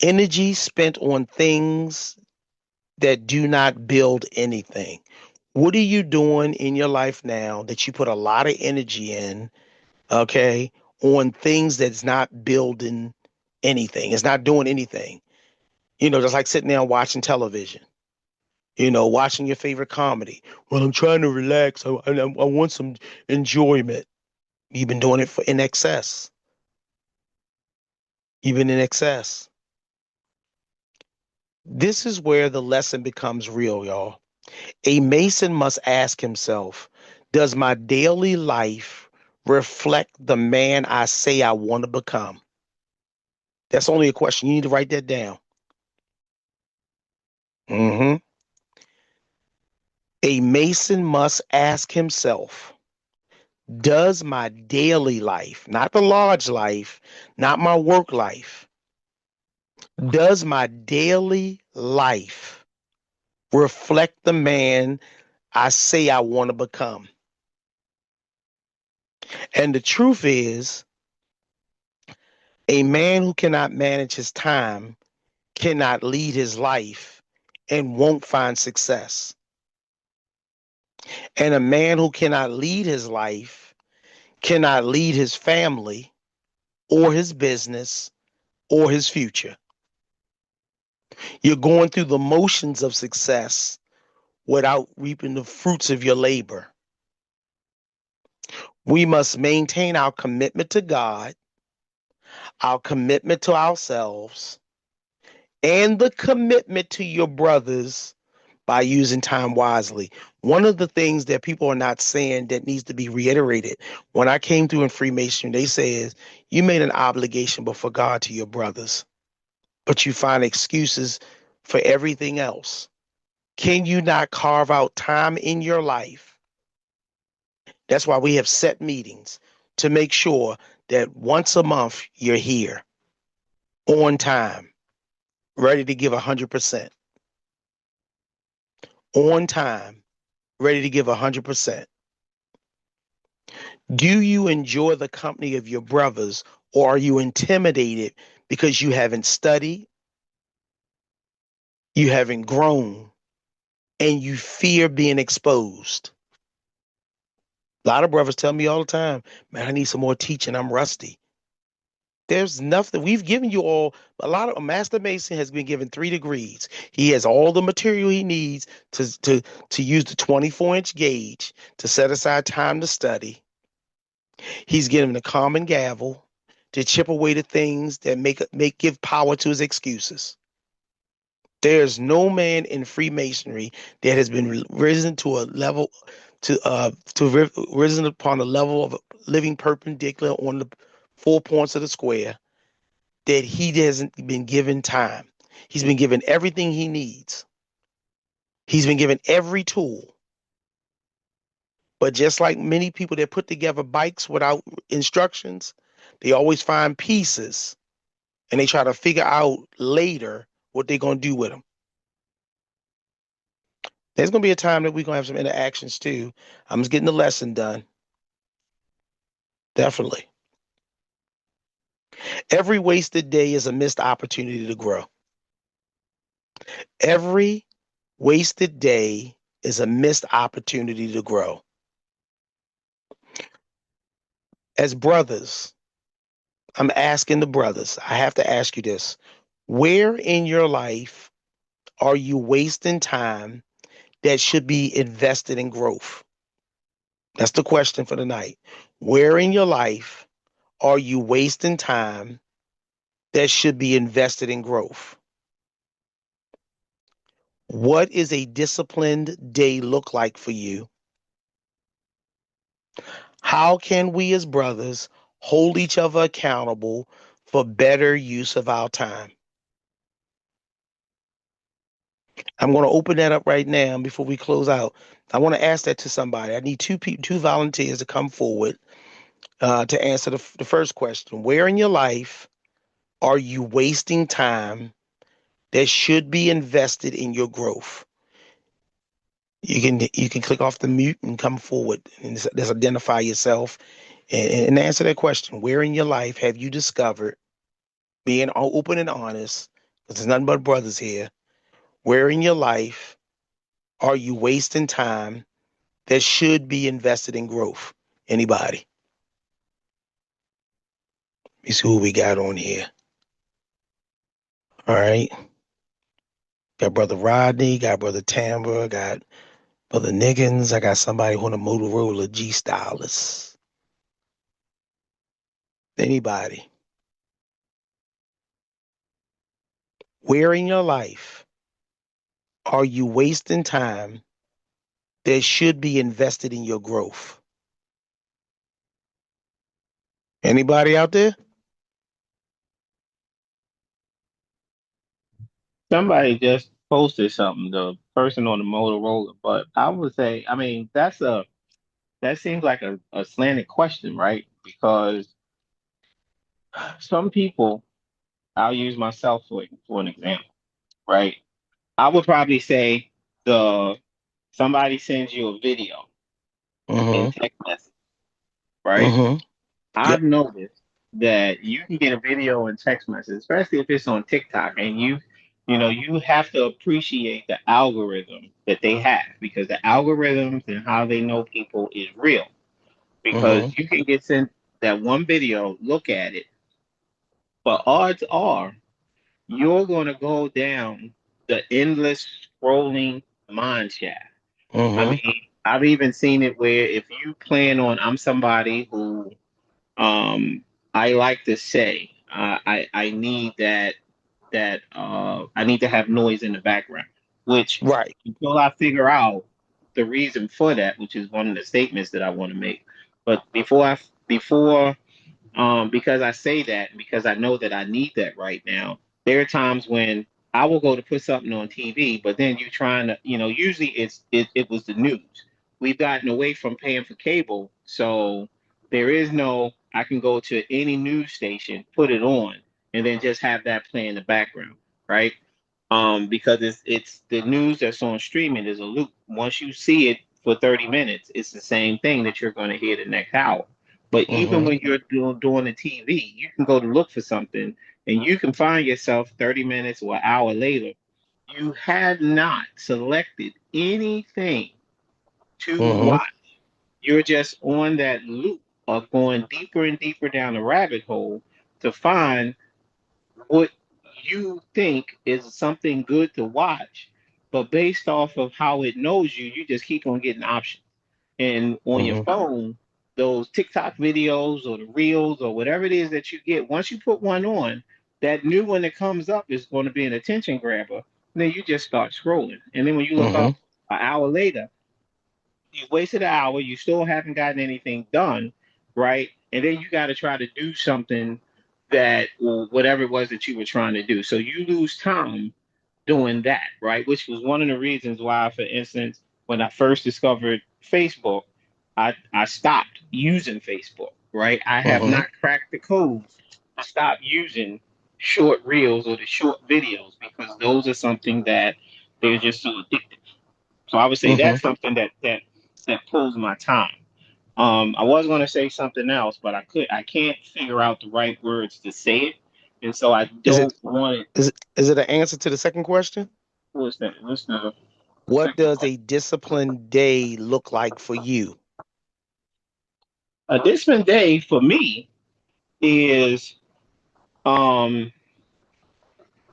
Energy spent on things that do not build anything. What are you doing in your life now that you put a lot of energy in, okay, on things that's not building anything? It's not doing anything. Just like sitting there watching television, watching your favorite comedy. Well, I'm trying to relax. I want some enjoyment. You've been doing it in excess. You've been in excess. This is where the lesson becomes real, y'all. A Mason must ask himself, does my daily life reflect the man I say I want to become? That's only a question. You need to write that down. hmm A Mason must ask himself, does my daily life, not the large life, not my work life, does my daily life reflect the man I say I want to become? And the truth is, a man who cannot manage his time cannot lead his life and won't find success. And a man who cannot lead his life cannot lead his family or his business or his future. You're going through the motions of success without reaping the fruits of your labor. We must maintain our commitment to God, our commitment to ourselves, and the commitment to your brothers by using time wisely. One of the things that people are not saying that needs to be reiterated, when I came through in Freemasonry, they said, you made an obligation before God to your brothers, but you find excuses for everything else. Can you not carve out time in your life? That's why we have set meetings to make sure that once a month you're here on time, ready to give 100%, on time, ready to give 100%. Do you enjoy the company of your brothers, or are you intimidated because you haven't studied, you haven't grown, and you fear being exposed? A lot of brothers tell me all the time, man, I need some more teaching. I'm rusty. There's nothing. We've given you all. A Master Mason has been given 3 degrees. He has all the material he needs to use the 24-inch gauge to set aside time to study. He's given the common gavel to chip away the things that make give power to his excuses. There's no man in Freemasonry that has been risen to a level risen upon a level of living perpendicular on the 4 points of the square that he hasn't been given time. He's been given everything he needs. He's been given every tool. But just like many people that put together bikes without instructions, they always find pieces and they try to figure out later what they're going to do with them. There's going to be a time that we're going to have some interactions too. I'm just getting the lesson done. Definitely. Every wasted day is a missed opportunity to grow. Every wasted day is a missed opportunity to grow. As brothers, I'm asking the brothers, I have to ask you this. Where in your life are you wasting time that should be invested in growth? That's the question for tonight. Where in your life are you wasting time that should be invested in growth? What is a disciplined day look like for you? How can we as brothers hold each other accountable for better use of our time? I'm going to open that up right now before we close out. I want to ask that to somebody. I need two volunteers to come forward to answer the first question. Where in your life are you wasting time that should be invested in your growth? You can click off the mute and come forward and just identify yourself and answer that question. Where in your life have you discovered, being open and honest, because there's nothing but brothers here, where in your life are you wasting time that should be invested in growth? Anybody? Let me see who we got on here. All right. Got Brother Rodney, got Brother Tamber, got Brother Niggins. I got somebody on a Motorola G Stylus. Anybody? Where in your life are you wasting time that should be invested in your growth? Anybody out there? Somebody just posted something, the person on the Motorola, but I would say, I mean, that seems like a slanted question, right? Because some people, I'll use myself for an example, right? I would probably say the somebody sends you a video in Mm-hmm. text message, right? Mm-hmm. I've Yep. noticed that you can get a video in text message, especially if it's on TikTok, and you have to appreciate the algorithm that they have because the algorithms and how they know people is real. Because Mm-hmm. you can get sent that one video, look at it, but odds are you're going to go down the endless scrolling mine shaft. I Mm-hmm. mean, I've even seen it where if you plan on, I'm somebody who I like to say I need that I need to have noise in the background, which Right. until I figure out the reason for that, which is one of the statements that I want to make. But before because I say that because I know that I need that right now. There are times when I will go to put something on TV, but then you're trying to, usually it was the news. We've gotten away from paying for cable, so there is no. I can go to any news station, put it on, and then just have that play in the background, right? Because it's the news that's on streaming is a loop. Once you see it for 30 minutes, it's the same thing that you're going to hear the next hour. But even Mm-hmm. when you're doing the TV, you can go to look for something and you can find yourself 30 minutes or an hour later. You have not selected anything to Mm-hmm. watch. You're just on that loop of going deeper and deeper down the rabbit hole to find what you think is something good to watch. But based off of how it knows you, you just keep on getting options. And on your Mm-hmm. phone, those TikTok videos or the reels or whatever it is that you get, once you put one on, that new one that comes up is going to be an attention grabber. And then you just start scrolling. And then when you look Mm-hmm. up an hour later, you wasted an hour, you still haven't gotten anything done, right? And then you got to try to do something that, or whatever it was that you were trying to do. So you lose time doing that, right? Which was one of the reasons why, for instance, when I first discovered Facebook, I stopped using Facebook, right? I have Mm-hmm. not cracked the code to stop using short reels or the short videos because those are something that they're just so addictive. So I would say Mm-hmm. that's something that pulls my time. I was going to say something else, but I can't figure out the right words to say it, and so I Is it don't want it. is it an answer to the second question? What's that? What's the What second does part? a disciplined day look like for you? A disciplined day for me is um.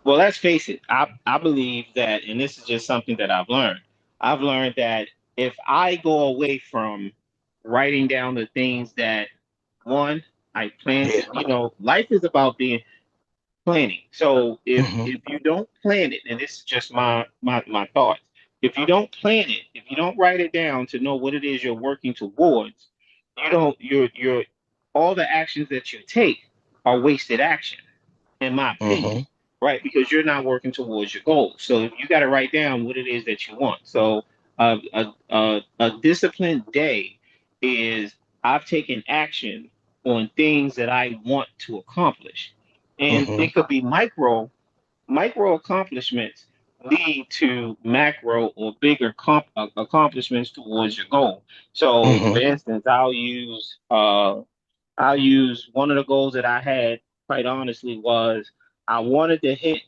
Well, let's face it. I believe that, and this is just something that I've learned. I've learned that if I go away from writing down the things that one I plan. Yeah. You know, life is about being planning. So Hmm. if you don't plan it, and this is just my thoughts, if you don't plan it, if you don't write it down to know what it is you're working towards, you don't you're all the actions that you take are wasted action, in my opinion, Hmm. right? Because you're not working towards your goals. So you got to write down what it is that you want. So a disciplined day is I've taken action on things that I want to accomplish, and Hmm. it could be micro accomplishments lead to macro or bigger accomplishments towards your goal. So, for Hmm. instance, I'll use one of the goals that I had, quite honestly, was I wanted to hit,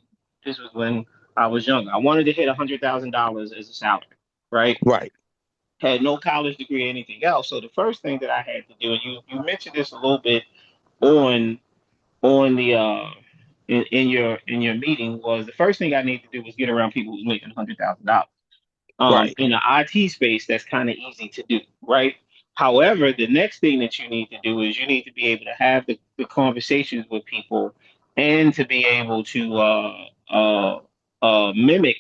this was when I was younger, I wanted to hit $100,000 as a salary, right? Right. Had no college degree or anything else. So the first thing that I had to do, and you mentioned this a little bit on on the in your meeting, was the first thing I needed to do was get around people who's making $100,000. Right. In the IT space, that's kind of easy to do, right? However, the next thing that you need to do is you need to be able to have the conversations with people and to be able to mimic.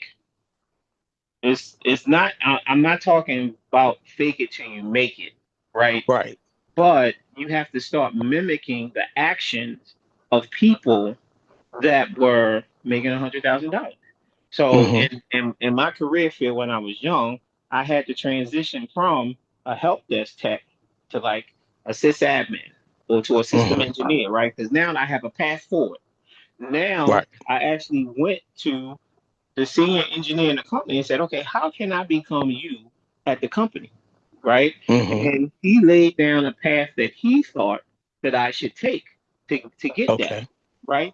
It's not. I'm not talking about fake it till you make it, right? Right. But you have to start mimicking the actions of people that were making $100,000. So Hmm. in my career field when I was young, I had to transition from a help desk tech to like a sysadmin or to a system Hmm. engineer, right? Because now I have a path forward. Now Right. I actually went to the senior engineer in the company and said, okay, how can I become you at the company? Right. Hmm. And he laid down a path that he thought that I should take to get that. Okay. Right.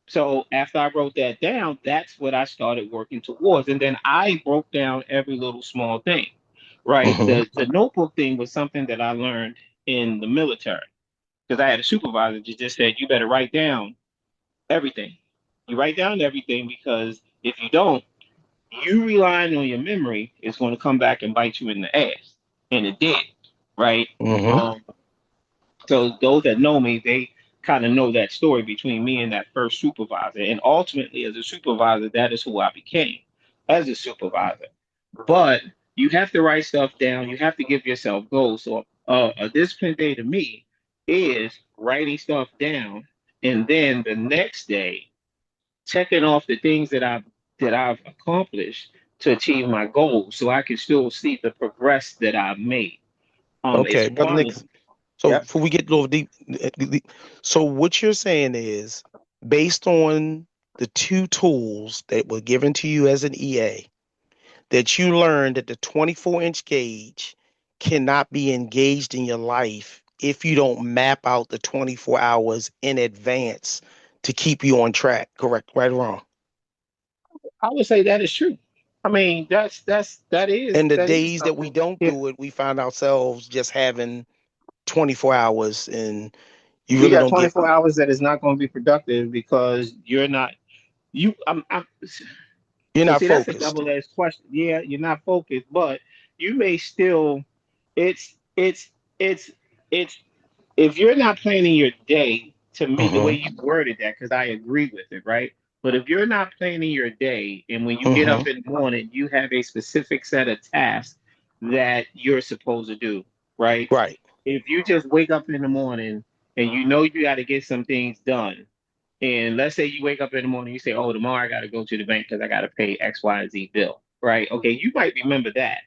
So after I wrote that down, that's what I started working towards. And then I broke down every little small thing. Right. Hmm. The notebook thing was something that I learned in the military because I had a supervisor that just said, you better write down everything. You write down everything because if you don't, you relying on your memory is going to come back and bite you in the ass. And it did. Right. Hmm. Um, so those that know me, they kind of know that story between me and that first supervisor. And ultimately, as a supervisor, that is who I became as a supervisor. But you have to write stuff down. You have to give yourself goals. So a disciplined day to me is writing stuff down, and then the next day checking off the things that I've accomplished to achieve my goals, so I can still see the progress that I've made. It's Okay, brother Nick. funny. So Yep. before we get a little deep, so what you're saying is, based on the two tools that were given to you as an EA, that you learned that the 24-inch gauge cannot be engaged in your life if you don't map out the 24 hours in advance to keep you on track. Correct, right or wrong? I would say that is true. I mean, that is And the that is days that we something. don't Yeah, do it, we find ourselves just having 24 hours and you you really got don't get, 24 hours that is not going to be productive because you're not you. you're So not see, that's a focused. double-edged question. Yeah, you're not focused, but you may still. It's it's it's it's if you're not planning your day, to me, the way Hmm. you worded that, because I agree with it, right? But if you're not planning your day, and when you get Hmm. up in the morning, you have a specific set of tasks that you're supposed to do, right? Right. If you just wake up in the morning and you know you got to get some things done, and let's say you wake up in the morning, you say, "Oh, tomorrow I got to go to the bank because I got to pay X, Y, and Z bill." Right? Okay, you might remember that,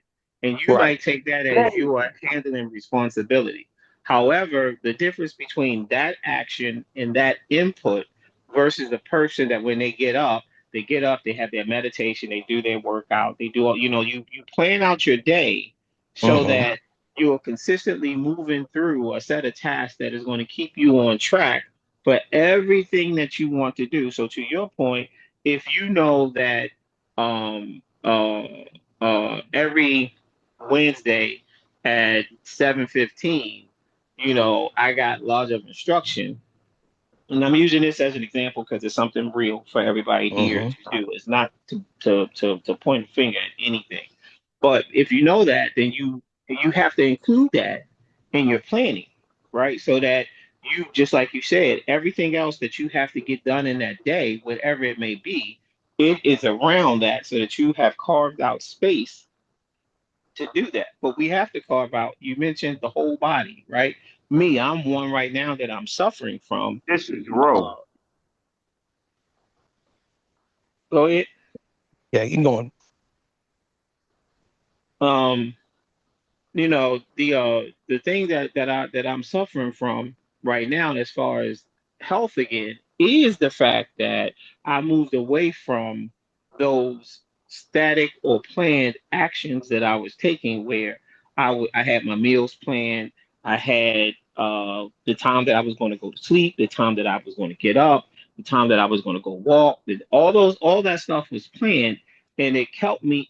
and you Right. might take that as you are handling responsibility. However, the difference between that action and that input versus the person that when they get up, they have their meditation, they do their workout, they do all, you plan out your day so Hmm. that you are consistently moving through a set of tasks that is going to keep you on track for everything that you want to do. So to your point, if you know that um, every Wednesday at 7:15, I got Lodge of Instruction, and I'm using this as an example because it's something real for everybody here Hmm. to do. It's not to point a finger at anything, but if you know that, then you have to include that in your planning, right? So that you, just like you said, everything else that you have to get done in that day, whatever it may be, it is around that so that you have carved out space to do that. But we have to carve out, you mentioned the whole body, right? Me, I'm one right now that I'm suffering from. This is Roe. Go ahead. Yeah, you going. Um, the thing that I'm suffering from right now as far as health again is the fact that I moved away from those static or planned actions that I was taking, where I had my meals planned. I had the time that I was going to go to sleep, the time that I was going to get up, the time that I was going to go walk. All that stuff was planned, and it kept me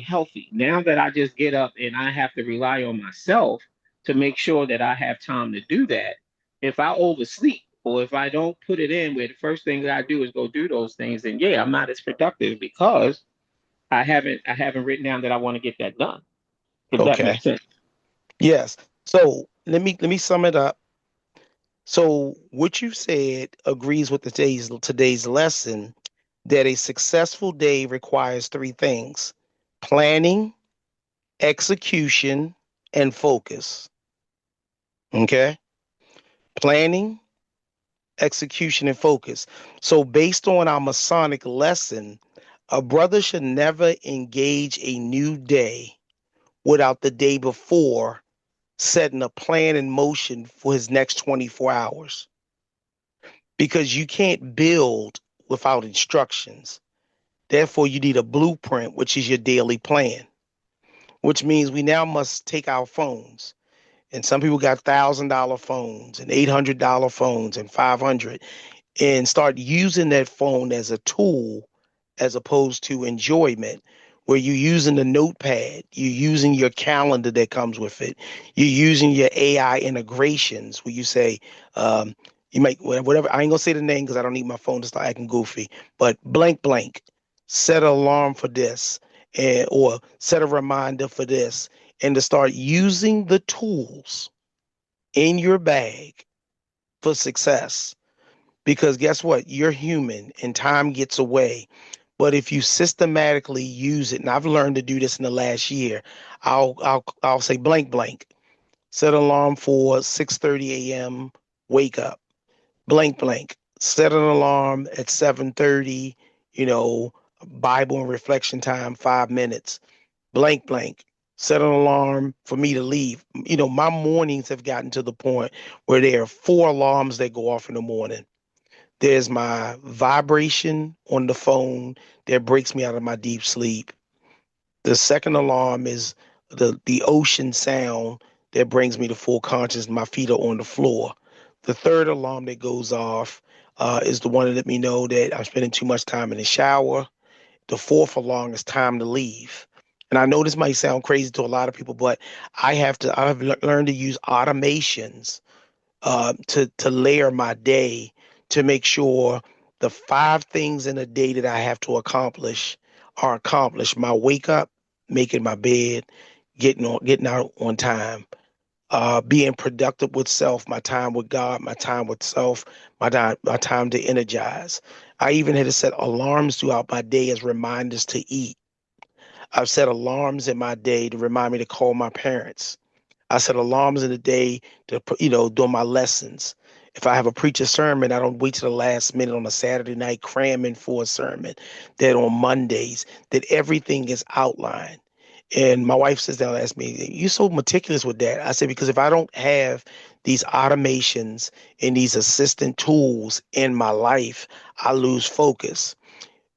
healthy. Now that I just get up and I have to rely on myself to make sure that I have time to do that, if I oversleep or if I don't put it in where the first thing that I do is go do those things, then yeah, I'm not as productive because I haven't written down that I want to get that done. If that Okay. makes sense. Yes. So let me sum it up. So what you said agrees with today's lesson that a successful day requires three things: planning, execution, and focus. Okay? Planning, execution, and focus. So based on our Masonic lesson, a brother should never engage a new day without the day before setting a plan in motion for his next 24 hours, because you can't build without instructions. Therefore, you need a blueprint, which is your daily plan, which means we now must take our phones. And some people got $1,000 phones and $800 phones and 500, and start using that phone as a tool as opposed to enjoyment, where you're using the notepad, you're using your calendar that comes with it, you're using your AI integrations where you say, um, you make whatever, I ain't gonna say the name because I don't need my phone to start acting goofy, but blank blank, set an alarm for this, or set a reminder for this, and to start using the tools in your bag for success. Because guess what? You're human and time gets away. But if you systematically use it, and I've learned to do this in the last year, I'll say blank blank. Set an alarm for 6:30 a.m. Wake up. Blank blank. Set an alarm at 7:30, you know, Bible and reflection time, 5 minutes. Blank blank. Set an alarm for me to leave. My mornings have gotten to the point where there are four alarms that go off in the morning. There's my vibration on the phone that breaks me out of my deep sleep. The second alarm is the ocean sound that brings me to full consciousness. My feet are on the floor. The third alarm that goes off is the one that let me know that I'm spending too much time in the shower. The fourth alarm is time to leave. And I know this might sound crazy to a lot of people, but I've learned to use automations to layer my day, to make sure the five things in a day that I have to accomplish are accomplished. My wake up, making my bed, getting out on time, being productive with self, my time with God, my time with self, my time to energize. I even had to set alarms throughout my day as reminders to eat. I've set alarms in my day to remind me to call my parents. I set alarms in the day to, do my lessons. If I have a preacher sermon, I don't wait to the last minute on a Saturday night cramming for a sermon. That on Mondays, that everything is outlined. And my wife sits down and asks me, "You're so meticulous with that." I said, because if I don't have these automations and these assistant tools in my life, I lose focus.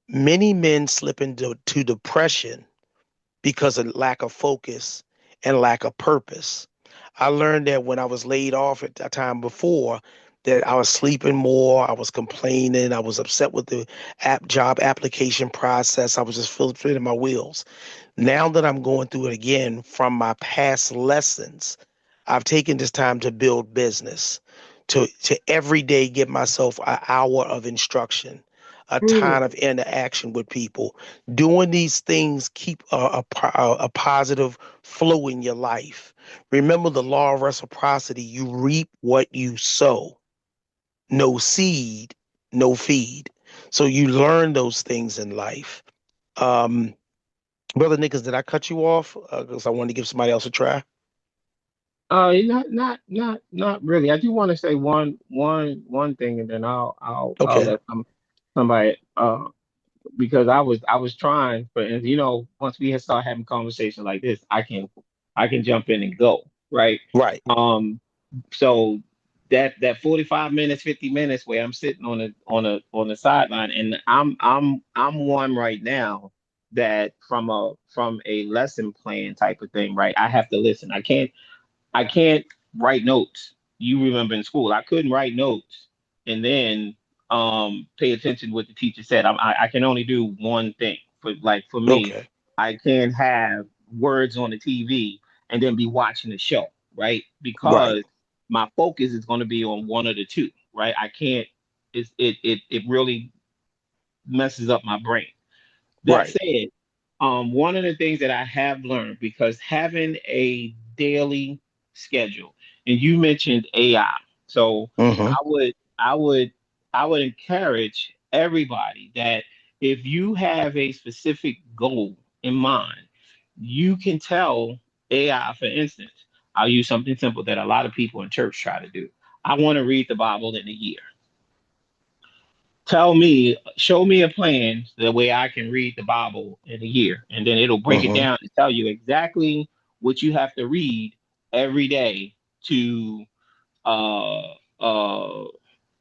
Many men slip into depression because of lack of focus and lack of purpose. I learned that when I was laid off at a time before, that I was sleeping more, I was complaining, I was upset with the job application process. I was just spinning my wheels. Now that I'm going through it again from my past lessons, I've taken this time to build business, to every day give myself an hour of instruction. a ton of interaction with people. Doing these things keep a positive flow in your life. Remember the law of reciprocity. You reap what you sow. No seed, no feed. So you learn those things in life. Um, Brother Nicholas, did I cut you off? Because I wanted to give somebody else a try. Not really. I do want to say one thing, and then I'll Okay. let somebody because I was trying, but and once we had start having conversations like this, I can jump in and go, right? Right. Um, so that 45 minutes, 50 minutes where I'm sitting on the sideline, and I'm one right now that from a lesson plan type of thing, right? I have to listen. I can't write notes. You remember in school, I couldn't write notes and then pay attention to what the teacher said. I can only do one thing. For me, Okay. I can't have words on the TV and then be watching the show, right? Right. Because my focus is going to be on one of the two, right? I can't. It really messes up my brain. That Right. said, one of the things that I have learned because having a daily schedule, and you mentioned AI, so Mm-hmm. I would, I would, I would encourage everybody that if you have a specific goal in mind, you can tell AI, for instance, I'll use something simple that a lot of people in church try to do. I want to read the Bible in a year. Show me a plan the way I can read the Bible in a year, and then it'll break it Mm-hmm. down and tell you exactly what you have to read every day to uh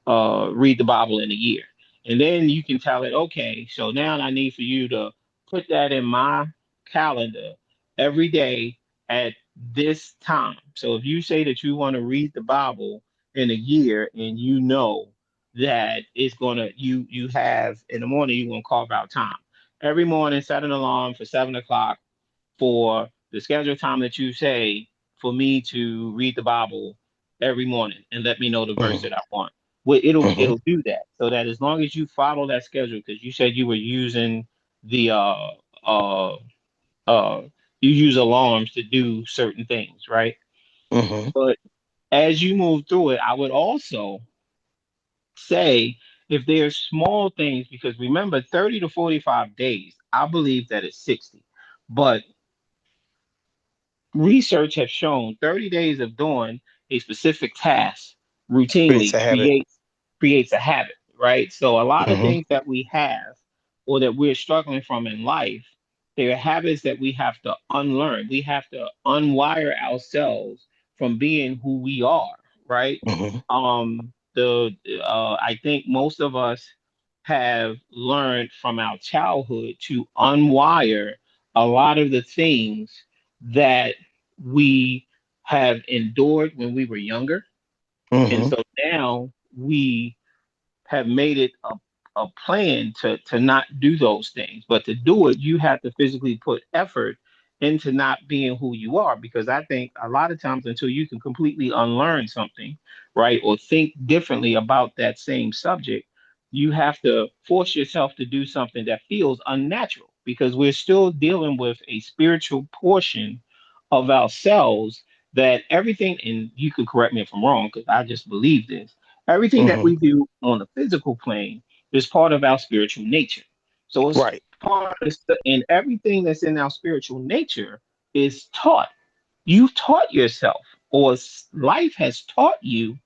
uh read the Bible in a year. And then you can tell it, okay, so now I need for you to put that in my calendar every day at this time. So if you say that you want to read the Bible in a year and you know that it's gonna you have in the morning you're gonna carve out time. Every morning set an alarm for 7 o'clock for the scheduled time that you say for me to read the Bible every morning and let me know the verse Mm-hmm. that I want. Well, it'll Mm-hmm. it'll do that so that as long as you follow that schedule, because you said you were using the uh uh you use alarms to do certain things, right? Mm-hmm. But as you move through it, I would also say if there's small things, because remember 30 to 45 days, I believe that it's 60. But research has shown 30 days of doing a specific task Creates routinely a habit. creates a habit, right? So a lot of Mm-hmm. things that we have or that we're struggling from in life, they're habits that we have to unlearn. We have to unwire ourselves from being who we are, right? Mm-hmm. The I think most of us have learned from our childhood to unwire a lot of the things that we have endured when we were younger. And Mm-hmm. so now we have made it a plan to not do those things. But to do it, you have to physically put effort into not being who you are. Because I think a lot of times until you can completely unlearn something, right, or think differently about that same subject, you have to force yourself to do something that feels unnatural because we're still dealing with a spiritual portion of ourselves that everything, and you could correct me if I'm wrong because I just believe this, everything that Mm-hmm. we do on the physical plane is part of our spiritual nature. So it's Right. part of and everything that's in our spiritual nature is taught. You've taught yourself, or life has taught you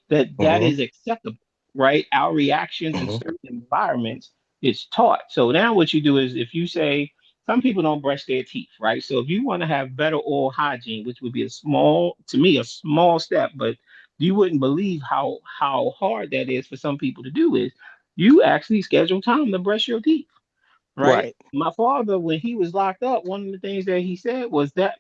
that that Mm-hmm. is acceptable, right? Our reactions in Mm-hmm. certain environments is taught. So now what you do is if you say, some people don't brush their teeth, right? So if you want to have better oral hygiene, which would be to me, a small step, but you wouldn't believe how hard that is for some people to do is you actually schedule time to brush your teeth, right? Right. My father, when he was locked up, one of the things that he said was that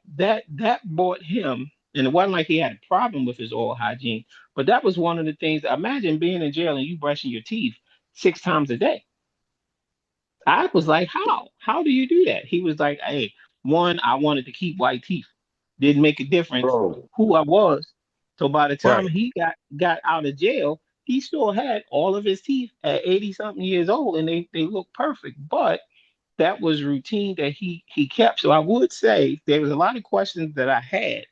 brought him, and it wasn't like he had a problem with his oral hygiene, but that was one of the things. Imagine being in jail and you brushing your teeth 6 times a day. I was like, how? How do you do that? He was like, hey, one, I wanted to keep white teeth. Didn't make a difference Bro, who I was. So by the time Right. he got out of jail, he still had all of his teeth at 80 something years old, and they look perfect. But that was routine that he kept. So I would say there was a lot of questions that I had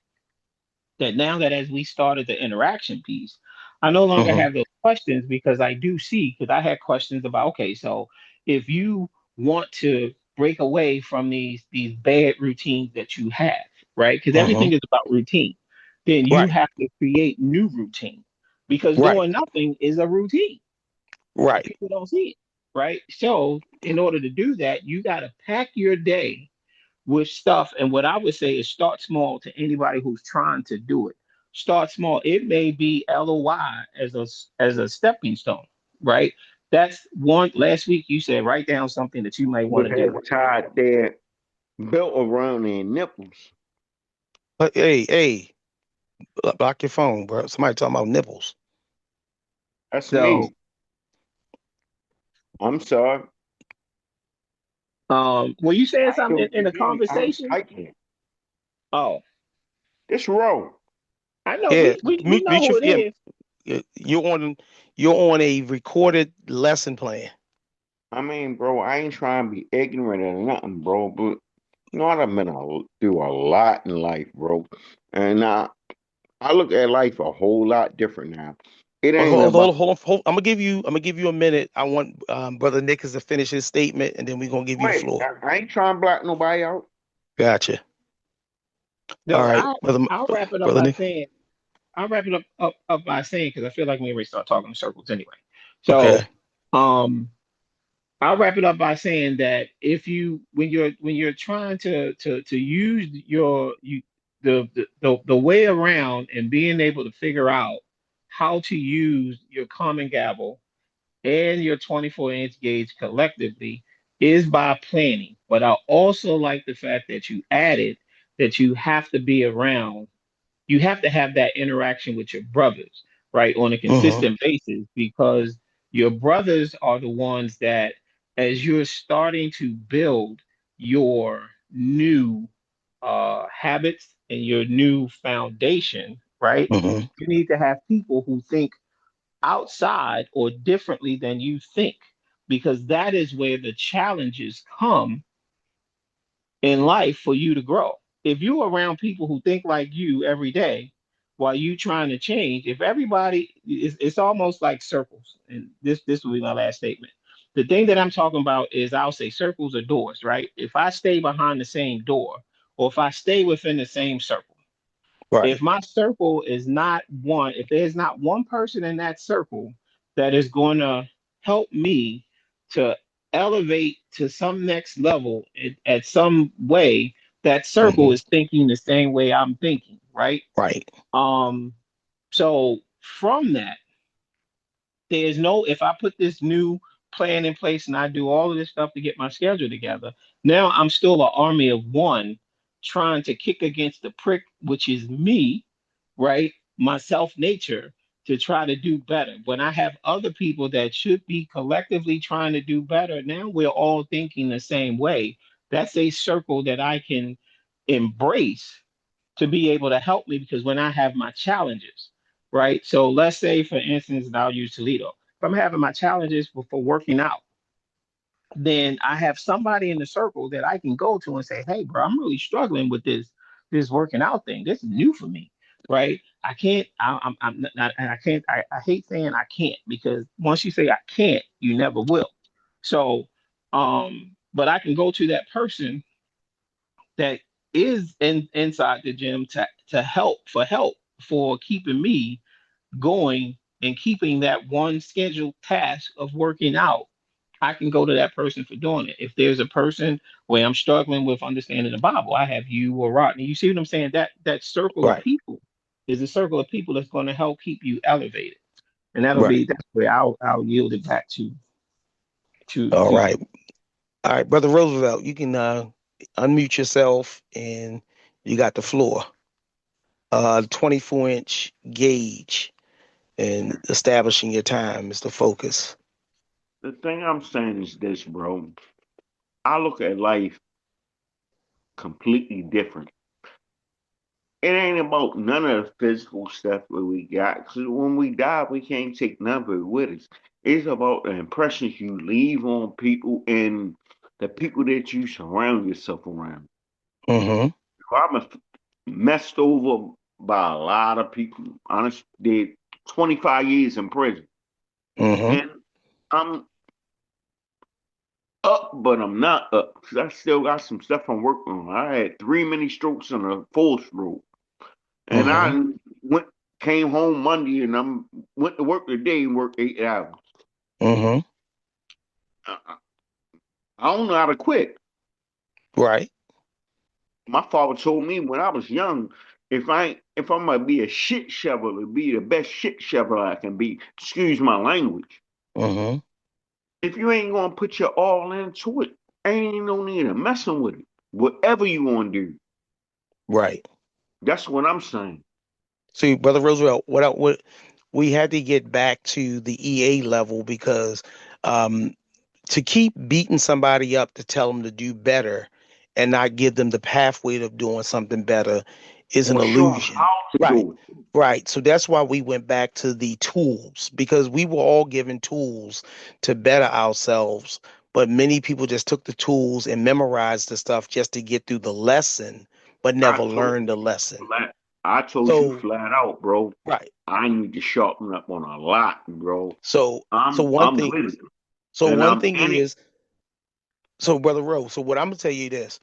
that now that as we started the interaction piece, I no longer Hmm. have those questions because I do see, because I had questions about, okay, so if you want to break away from these bad routines that you have, right? Because Hmm. everything is about routine, then you Right. have to create new routine because Right. doing nothing is a routine, but Right. people don't see it, right? So in order to do that, you got to pack your day with stuff. And what I would say is start small to anybody who's trying to do it. Start small. It may be LOY as a stepping stone, right? That's one. Last week you said write down something that you might want With to do. that tied there built around their nipples. But hey, block your phone, bro. Somebody talking about nipples. That's So me. I'm sorry. were you saying I ain't something doing in too a many. I'm conversation? typing. Oh, This row. I know Yeah, we know who it yeah, is. you're on a recorded lesson plan. I mean, bro, I ain't trying to be ignorant or nothing, bro. But you know, I've been through a lot in life, bro. And I look at life a whole lot different now. It Well, ain't about I'm gonna give you a minute. I want brother Nichols to finish his statement, and then we're gonna give you the wait. floor. I ain't trying to block nobody out. Gotcha. All No, right, I'll wrap it up brother by Nick. saying I'll wrap it up by saying because I feel like we already start talking in circles anyway. Okay. So um I'll wrap it up by saying that if you when you're trying to use the way around and being able to figure out how to use your common gavel and your 24-inch gauge collectively is by planning. But I also like the fact that you added that you have to be around, you have to have that interaction with your brothers, right, on a Hmm. consistent basis because your brothers are the ones that, as you're starting to build your new habits and your new foundation, right, Hmm. you need to have people who think outside or differently than you think because that is where the challenges come in life for you to grow. If you're around people who think like you every day while you trying to change, if everybody it's almost like circles. And this will be my last statement. The thing that I'm talking about is I'll say circles or doors, right? If I stay behind the same door or if I stay within the same circle, if Right. my circle is not one, if there's not one person in that circle that is going to help me to elevate to some next level at some way, that circle Hmm. is thinking the same way I'm thinking, right? Right. Um, so from that, there's no, if I put this new plan in place and I do all of this stuff to get my schedule together, now I'm still an army of one trying to kick against the prick, which is me, right? My self nature to try to do better. When I have other people that should be collectively trying to do better, now we're all thinking the same way. That's a circle that I can embrace to be able to help me because when I have my challenges, right? So let's say, for instance, and I'll use Toledo. If I'm having my challenges for working out, then I have somebody in the circle that I can go to and say, "Hey, bro, I'm really struggling with this working out thing. This is new for me, right? I can't. I'm not, and I can't. I hate saying I can't because once you say I can't, you never will. So, but I can go to that person that is inside the gym to help for keeping me going and keeping that one scheduled task of working out. I can go to that person for doing it. If there's a person where I'm struggling with understanding the Bible, I have you or Rodney. You see what I'm saying? That circle of Right. people is a circle of people that's going to help keep you elevated, and Right. that's where I'll yield it back All to right. you. All right, brother Roosevelt, you can unmute yourself, and you got the floor. 24-inch gauge and establishing your time is the focus. The thing I'm saying is this, bro. I look at life completely different. it ain't about none of the physical stuff that we got. Because when we die, we can't take none of it with us. It's about the impressions you leave on people and the people that you surround yourself around. Mm-hmm. I'm messed over by a lot of people. Honestly, did 25 years in prison. Mm-hmm. And I'm up, but I'm not up because I still got some stuff I'm working on. I had 3 mini strokes and a full stroke, and Mm-hmm. I went came home Monday and I'm went to work today and worked 8 hours. Mm-hmm. I don't know how to quit. Right. My father told me when I was young, if I'm gonna be a shit shoveler, be the best shit shoveler I can be. Excuse my language. Mm-hmm. If you ain't gonna put your all into it, ain't no need of messing with it. Whatever you wanna do, Right. that's what I'm saying. See, Brother Roosevelt, what we had to get back to the EA level because um, to keep beating somebody up to tell them to do better and not give them the pathway of doing something better is an Or show them illusion. how to Right. do it. Right. So that's why we went back to the tools because we were all given tools to better ourselves. But many people just took the tools and memorized the stuff just to get through the lesson, but I never told learned the you lesson. flat. I told you So, flat out, bro. right. I need to sharpen up on a lot, bro. So, so one I'm thing, with it, so and one I'm thing in it. is, so Brother Rose, so what I'm gonna tell you this.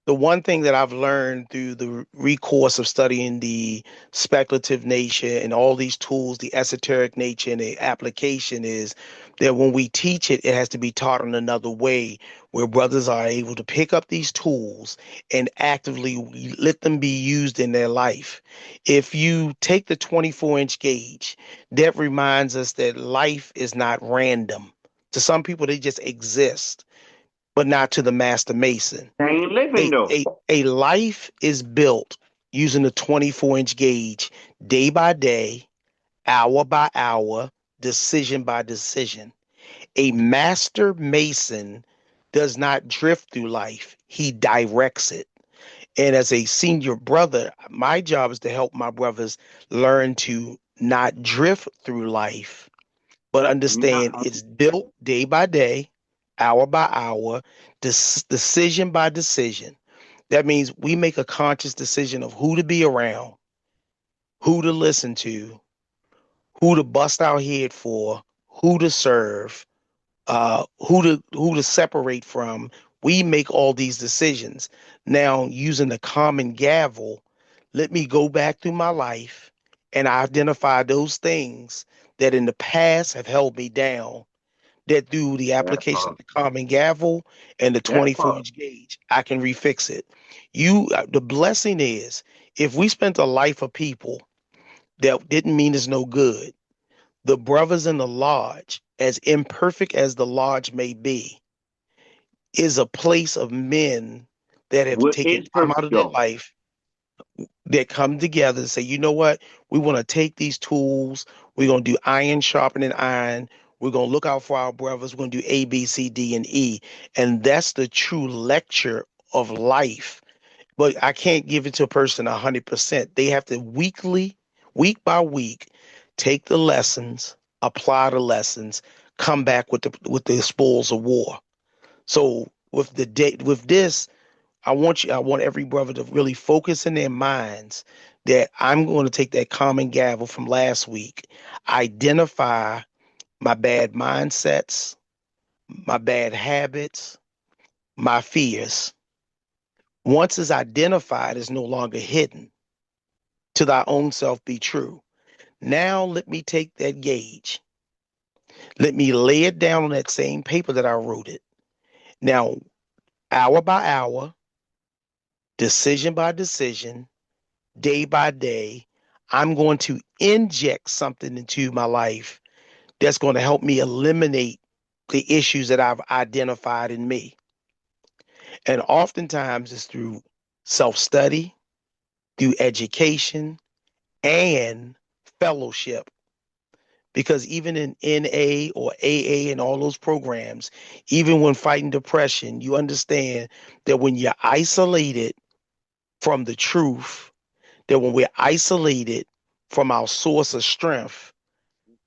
The one thing that I've learned through the recourse of studying the speculative nature and all these tools, the esoteric nature and the application is that when we teach it, it has to be taught in another way where brothers are able to pick up these tools and actively let them be used in their life. If you take the 24-inch gauge, that reminds us that life is not random. To some people, they just exist, but not to the master mason. I ain't living A, though. a life is built using the 24-inch gauge day by day, hour by hour, decision by decision. A master mason does not drift through life, he directs it. And as a senior brother, my job is to help my brothers learn to not drift through life, but understand Nah, it's built day by day, hour by hour, decision by decision. That means we make a conscious decision of who to be around, who to listen to, who to bust our head for, who to serve, who to separate from. We make all these decisions. Now, using the common gavel, let me go back through my life and identify those things that in the past have held me down. That through the that application of part. the common gavel and the That part. 24-inch gauge, I can refix it. The blessing is if we spent a life of people that didn't mean it's no good, the brothers in the lodge, as imperfect as the lodge may be, is a place of men that have What taken is time out perfect of their though? life that come together and say, you know what, we want to take these tools, we're going to do iron sharpening iron, we're going to look out for our brothers, we're going to do A, B, C, D, and E. And that's the true lecture of life. But I can't give it to a person 100%. They have to week by week, take the lessons, apply the lessons, come back with the spoils of war. So with this, I want every brother to really focus in their minds that I'm going to take that common gavel from last week, identify my bad mindsets, my bad habits, my fears. Once it's identified, it's no longer hidden. To thy own self be true. Now let me take that gauge. Let me lay it down on that same paper that I wrote it. Now, hour by hour, decision by decision, day by day, I'm going to inject something into my life that's going to help me eliminate the issues that I've identified in me. And oftentimes it's through self study, through education, and fellowship. Because even in NA or AA and all those programs, even when fighting depression, you understand that when you're isolated from the truth, that when we're isolated from our source of strength,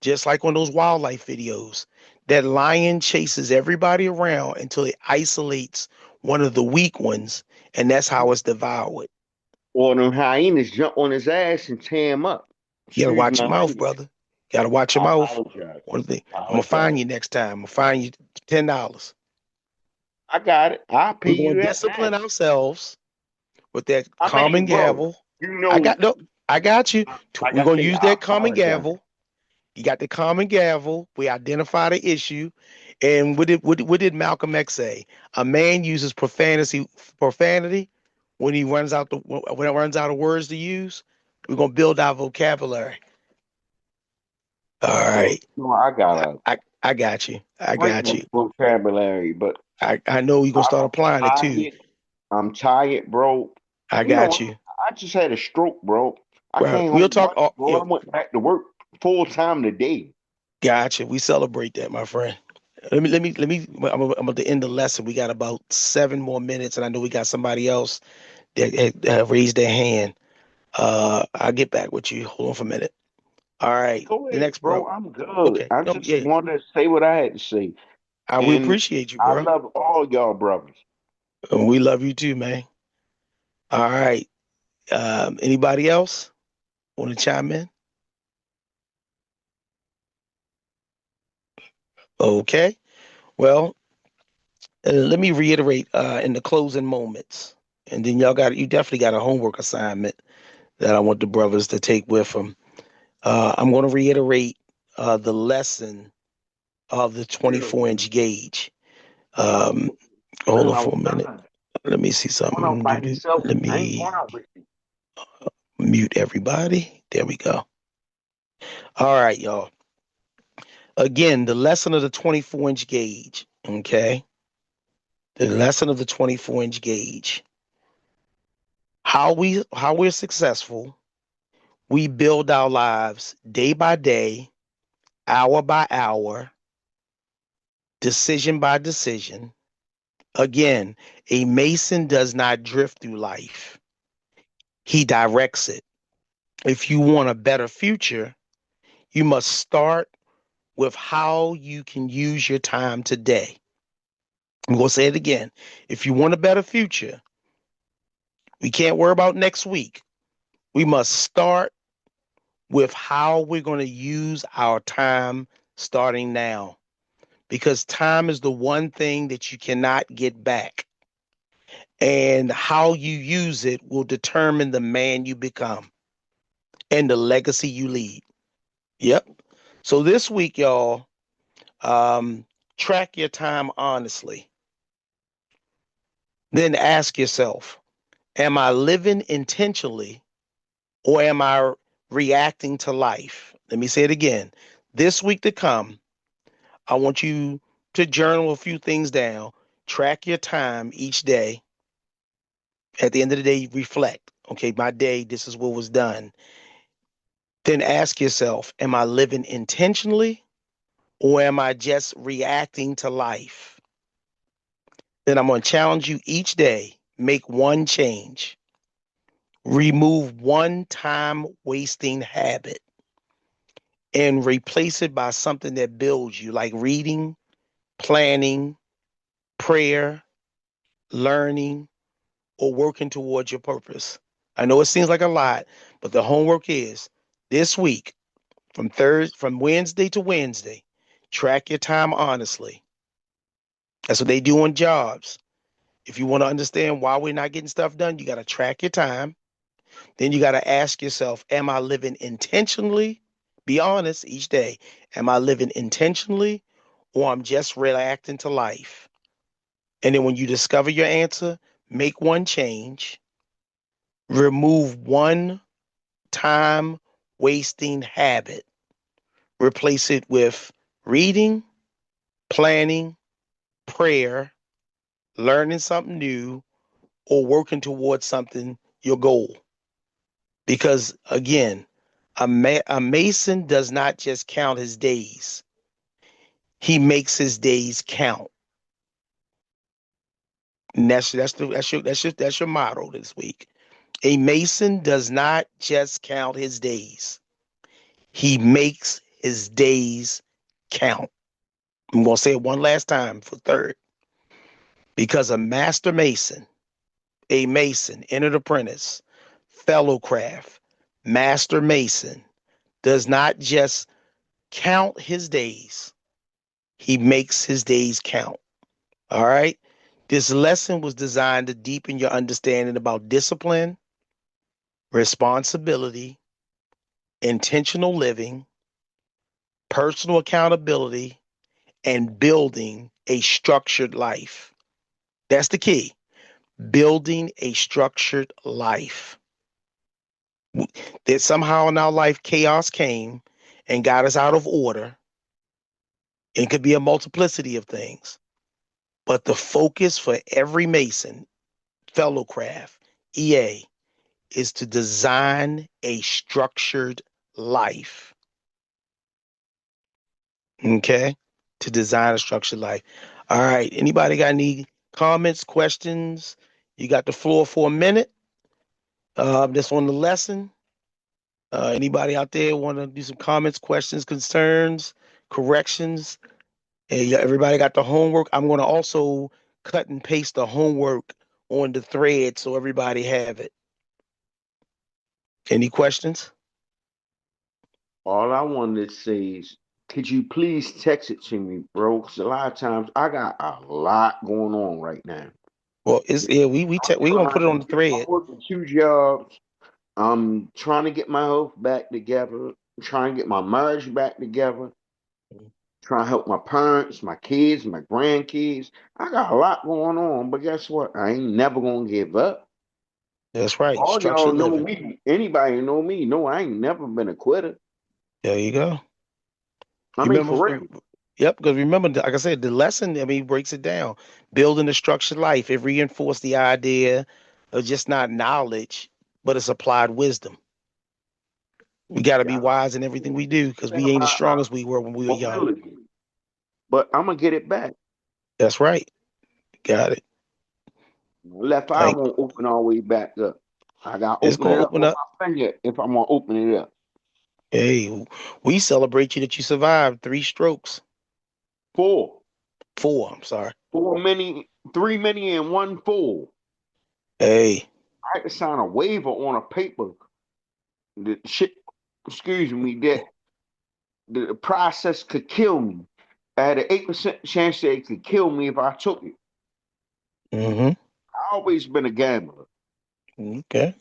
just like on those wildlife videos, that lion chases everybody around until it isolates one of the weak ones, and that's how it's devoured. Or them hyenas jump on his ass and tear him up. You gotta Excuse watch my your mouth, language. brother. You gotta watch your I mouth. apologize. One thing, I I'm gonna find apologize. you next time. I'm gonna find you $10. I got it. I'll pay We're you gonna that discipline now. ourselves with that I common mean, bro, gavel. you I know, got no, I got you. like We're I gonna say, use I that common apologize. gavel. You got the common gavel. We identify the issue. And what did Malcolm X say? A man uses profanity when he when it runs out of words to use. We're gonna build our vocabulary. All Well, right. you know, I got I, a I got you. I great got you. vocabulary, but I know you're gonna start I'm applying it too. tired. I'm tired, bro. I You know, got you. I just had a stroke, bro. I Well, came we'll home talk. Monday, bro. I went back to work full time today. Gotcha. We celebrate that, my friend. Let me. I'm at the end of the lesson. We got about 7 more minutes, and I know we got somebody else that had raised their hand. I'll get back with you. Hold on for a minute. All right. Go The ahead, next bro. bro. I'm good. Okay. I No, just yeah. wanted to say what I had to say. We And appreciate you, I bro. love all y'all brothers. And we love you too, man. All right. Anybody else want to chime in? Okay. Well, let me reiterate in the closing moments, and then you definitely got a homework assignment that I want the brothers to take with them. I'm going to reiterate the lesson of the Real, 24-inch gauge. I was Um, hold on for a minute. outside. Let me see Going out something. by himself. Let I ain't me going out with you. mute everybody. There we go. All right, y'all. Again, the lesson of the 24-inch gauge. Okay. The lesson of the 24-inch gauge. How we're successful. We build our lives day by day, hour by hour, decision by decision. Again, a Mason does not drift through life. He directs it. If you want a better future, you must start with how you can use your time today. I'm going to say it again. If you want a better future, we can't worry about next week. We must start with how we're going to use our time starting now, because time is the one thing that you cannot get back. And how you use it will determine the man you become and the legacy you lead. Yep. So this week, y'all, um, track your time honestly. Then ask yourself, am I living intentionally or am I reacting to life? Let me say it again. This week to come, I want you to journal a few things down, track your time each day. At the end of the day, reflect. Okay, my day, this is what was done. Then ask yourself, am I living intentionally or am I just reacting to life? Then I'm going to challenge you each day, make one change, remove one time wasting habit, and replace it by something that builds you, like reading, planning, prayer, learning, or working towards your purpose. I know it seems like a lot, but the homework is this week from Wednesday to Wednesday, track your time honestly. That's what they do on jobs. If you want to understand why we're not getting stuff done, you got to track your time. Then you got to ask yourself, am I living intentionally? Be honest each day. Am I living intentionally or I'm just reacting to life? And then when you discover your answer, make one change, remove one time wasting habit, replace it with reading, planning, prayer, learning something new, or working towards something, your goal. Because again, a Mason does not just count his days, he makes his days count. And that's your motto this week. A Mason does not just count his days. He makes his days count. I'm going to say it one last time for third. Because a master Mason, a Mason, entered apprentice, fellow craft, master Mason, does not just count his days. He makes his days count. All right. This lesson was designed to deepen your understanding about discipline, responsibility, intentional living, personal accountability, and building a structured life. That's the key. Building a structured life. That somehow in our life, chaos came and got us out of order. It could be a multiplicity of things. But the focus for every Mason, fellow craft, EA, is to design a structured life. Okay? To design a structured life. All right. Anybody got any comments, questions? You got the floor for a minute. This on the lesson. Anybody out there want to do some comments, questions, concerns, corrections? Hey, everybody got the homework. I'm going to also cut and paste the homework on the thread so everybody have it. Any questions? All I wanted to say is, could you please text it to me, bro? Because a lot of times I got a lot going on right now. Well, it's yeah. We gonna put it on the I'm thread. working 2 jobs. I'm trying to get my health back together. Trying to get my marriage back together. Trying to help my parents, my kids, my grandkids. I got a lot going on, but guess what? I ain't never gonna give up. That's right. All y'all Structured know living. me. Anybody know me? No, I ain't never been a quitter. There you go. I You mean, for remember? real. Yep. Because remember, like I said, the lesson. I mean, breaks it down. Building a structured life. It reinforced the idea of just not knowledge, but it's applied wisdom. We got to be Yeah, wise in everything we do because we ain't as strong as we were when we were young. mobility. But I'm gonna get it back. That's right. Got it. Left eye Thank. won't open all the way back up. I gotta It's open gonna it up open with up. my finger if I'm gonna open it up. Hey, we celebrate you that you survived 3 strokes. Four. 4. I'm sorry. 4 many, 3 many, and one full. Hey. I had to sign a waiver on a paper. The shit, excuse me, that the process could kill me. I had an 8% chance that it could kill me if I took it. Mm-hmm. I always been a gambler. Okay.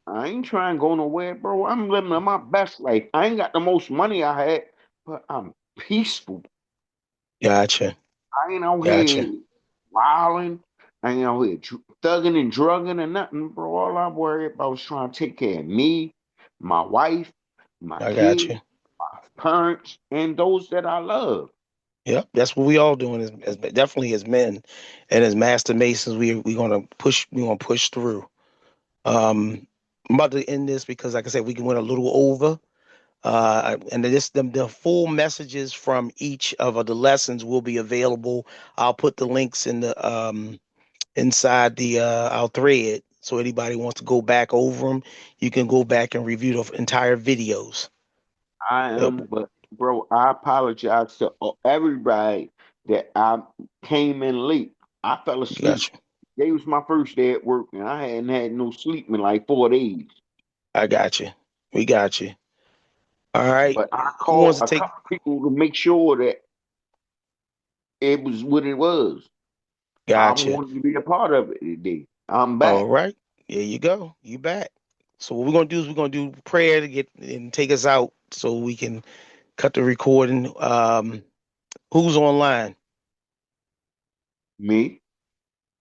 I ain't trying to go nowhere, bro. I'm living my best life. I ain't got the most money I had, but I'm peaceful. Gotcha. I ain't out Gotcha. here wilding. I ain't out here thugging and drugging and nothing, bro. All I worry about is trying to take care of me, my wife, my I got kids, you. my parents, and those that I love. Yep. That's what we all doing as definitely as men and as master masons. We gonna push. We gonna push through. I'm about to end this because, like I said, we can went a little over. And the full messages from each of the lessons will be available. I'll put the links in the inside the our thread. So anybody wants to go back over them, you can go back and review the entire videos. I Yep, am, but bro, I apologize to everybody that I came in late. I fell asleep. got you. Today was my first day at work, and I hadn't had no sleep in like 4 days. I got you. We got you. All right. But I Who wants called to a take? couple people to make sure that it was what it was. I Got you. wanted to be a part of it today. I'm All back. right. There you go. You back. So what we're gonna do is we're gonna do prayer to get and take us out so we can cut the recording. Who's online? Me?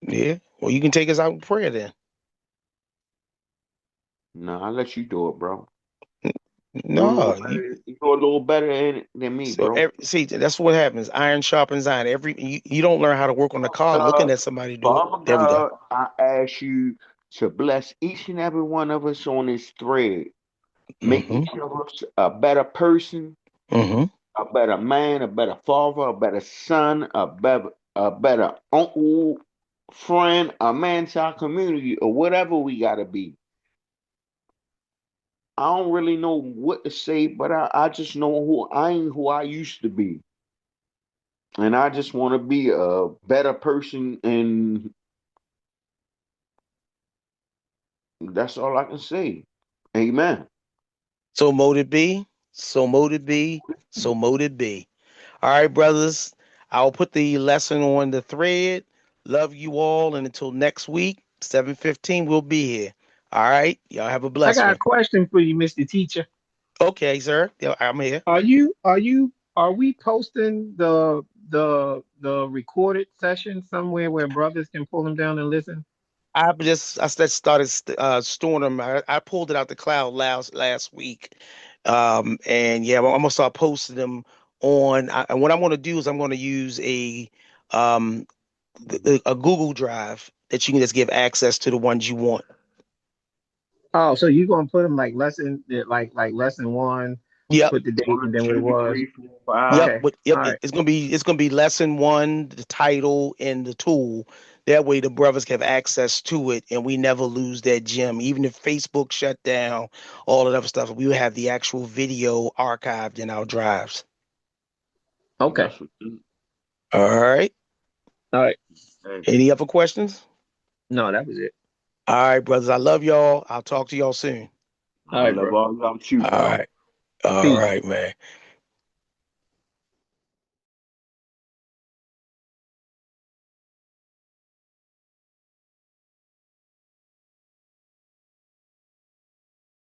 Yeah. Well, you can take us out in prayer then. No, I'll let you do it, bro. You're a little No, you. better. You're a little better in it than me, So bro. see, that's what happens. Iron sharpens iron. You don't learn how to work on the car looking God, at somebody do it. Father There we go. God, I ask you to bless each and every one of us on this thread. Make Mm-hmm. each of us a better person, Mm-hmm. a better man, a better father, a better son, a better uncle, friend, a man to our community, or whatever we gotta be. I don't really know what to say, but I just know who I ain't who I used to be. And I just want to be a better person, and that's all I can say. Amen. So mote be, so mote be, so mote be. All right, brothers. I'll put the lesson on the thread. Love you all, and until next week, 7:15, we'll be here. All right. Y'all have a I blessed got a one. question for you, Mr. Teacher. Okay, sir. Yeah, I'm here. Are we posting the recorded session somewhere where brothers can pull them down and listen? I just started storing them. I pulled it out the cloud last week, and yeah, I'm gonna start posting them on. And what I'm gonna do is I'm gonna use um a Google Drive that you can just give access to the ones you want. Oh, so you're gonna put them like lesson one, Yep, put the date and One, then what it two, was. three, 4, 5. yep, Okay, yep. all right, It's gonna be lesson one, the title, and the tool. That way, the brothers can have access to it, and we never lose that gem. Even if Facebook shut down, all of that other stuff, we will have the actual video archived in our drives. okay, That's what you All right. all right. say. Any other questions? No, that was it. All right, brothers. I love y'all. I'll talk to y'all soon. All I right, love bro. all y'all too, All bro. right. All Peace. right, man.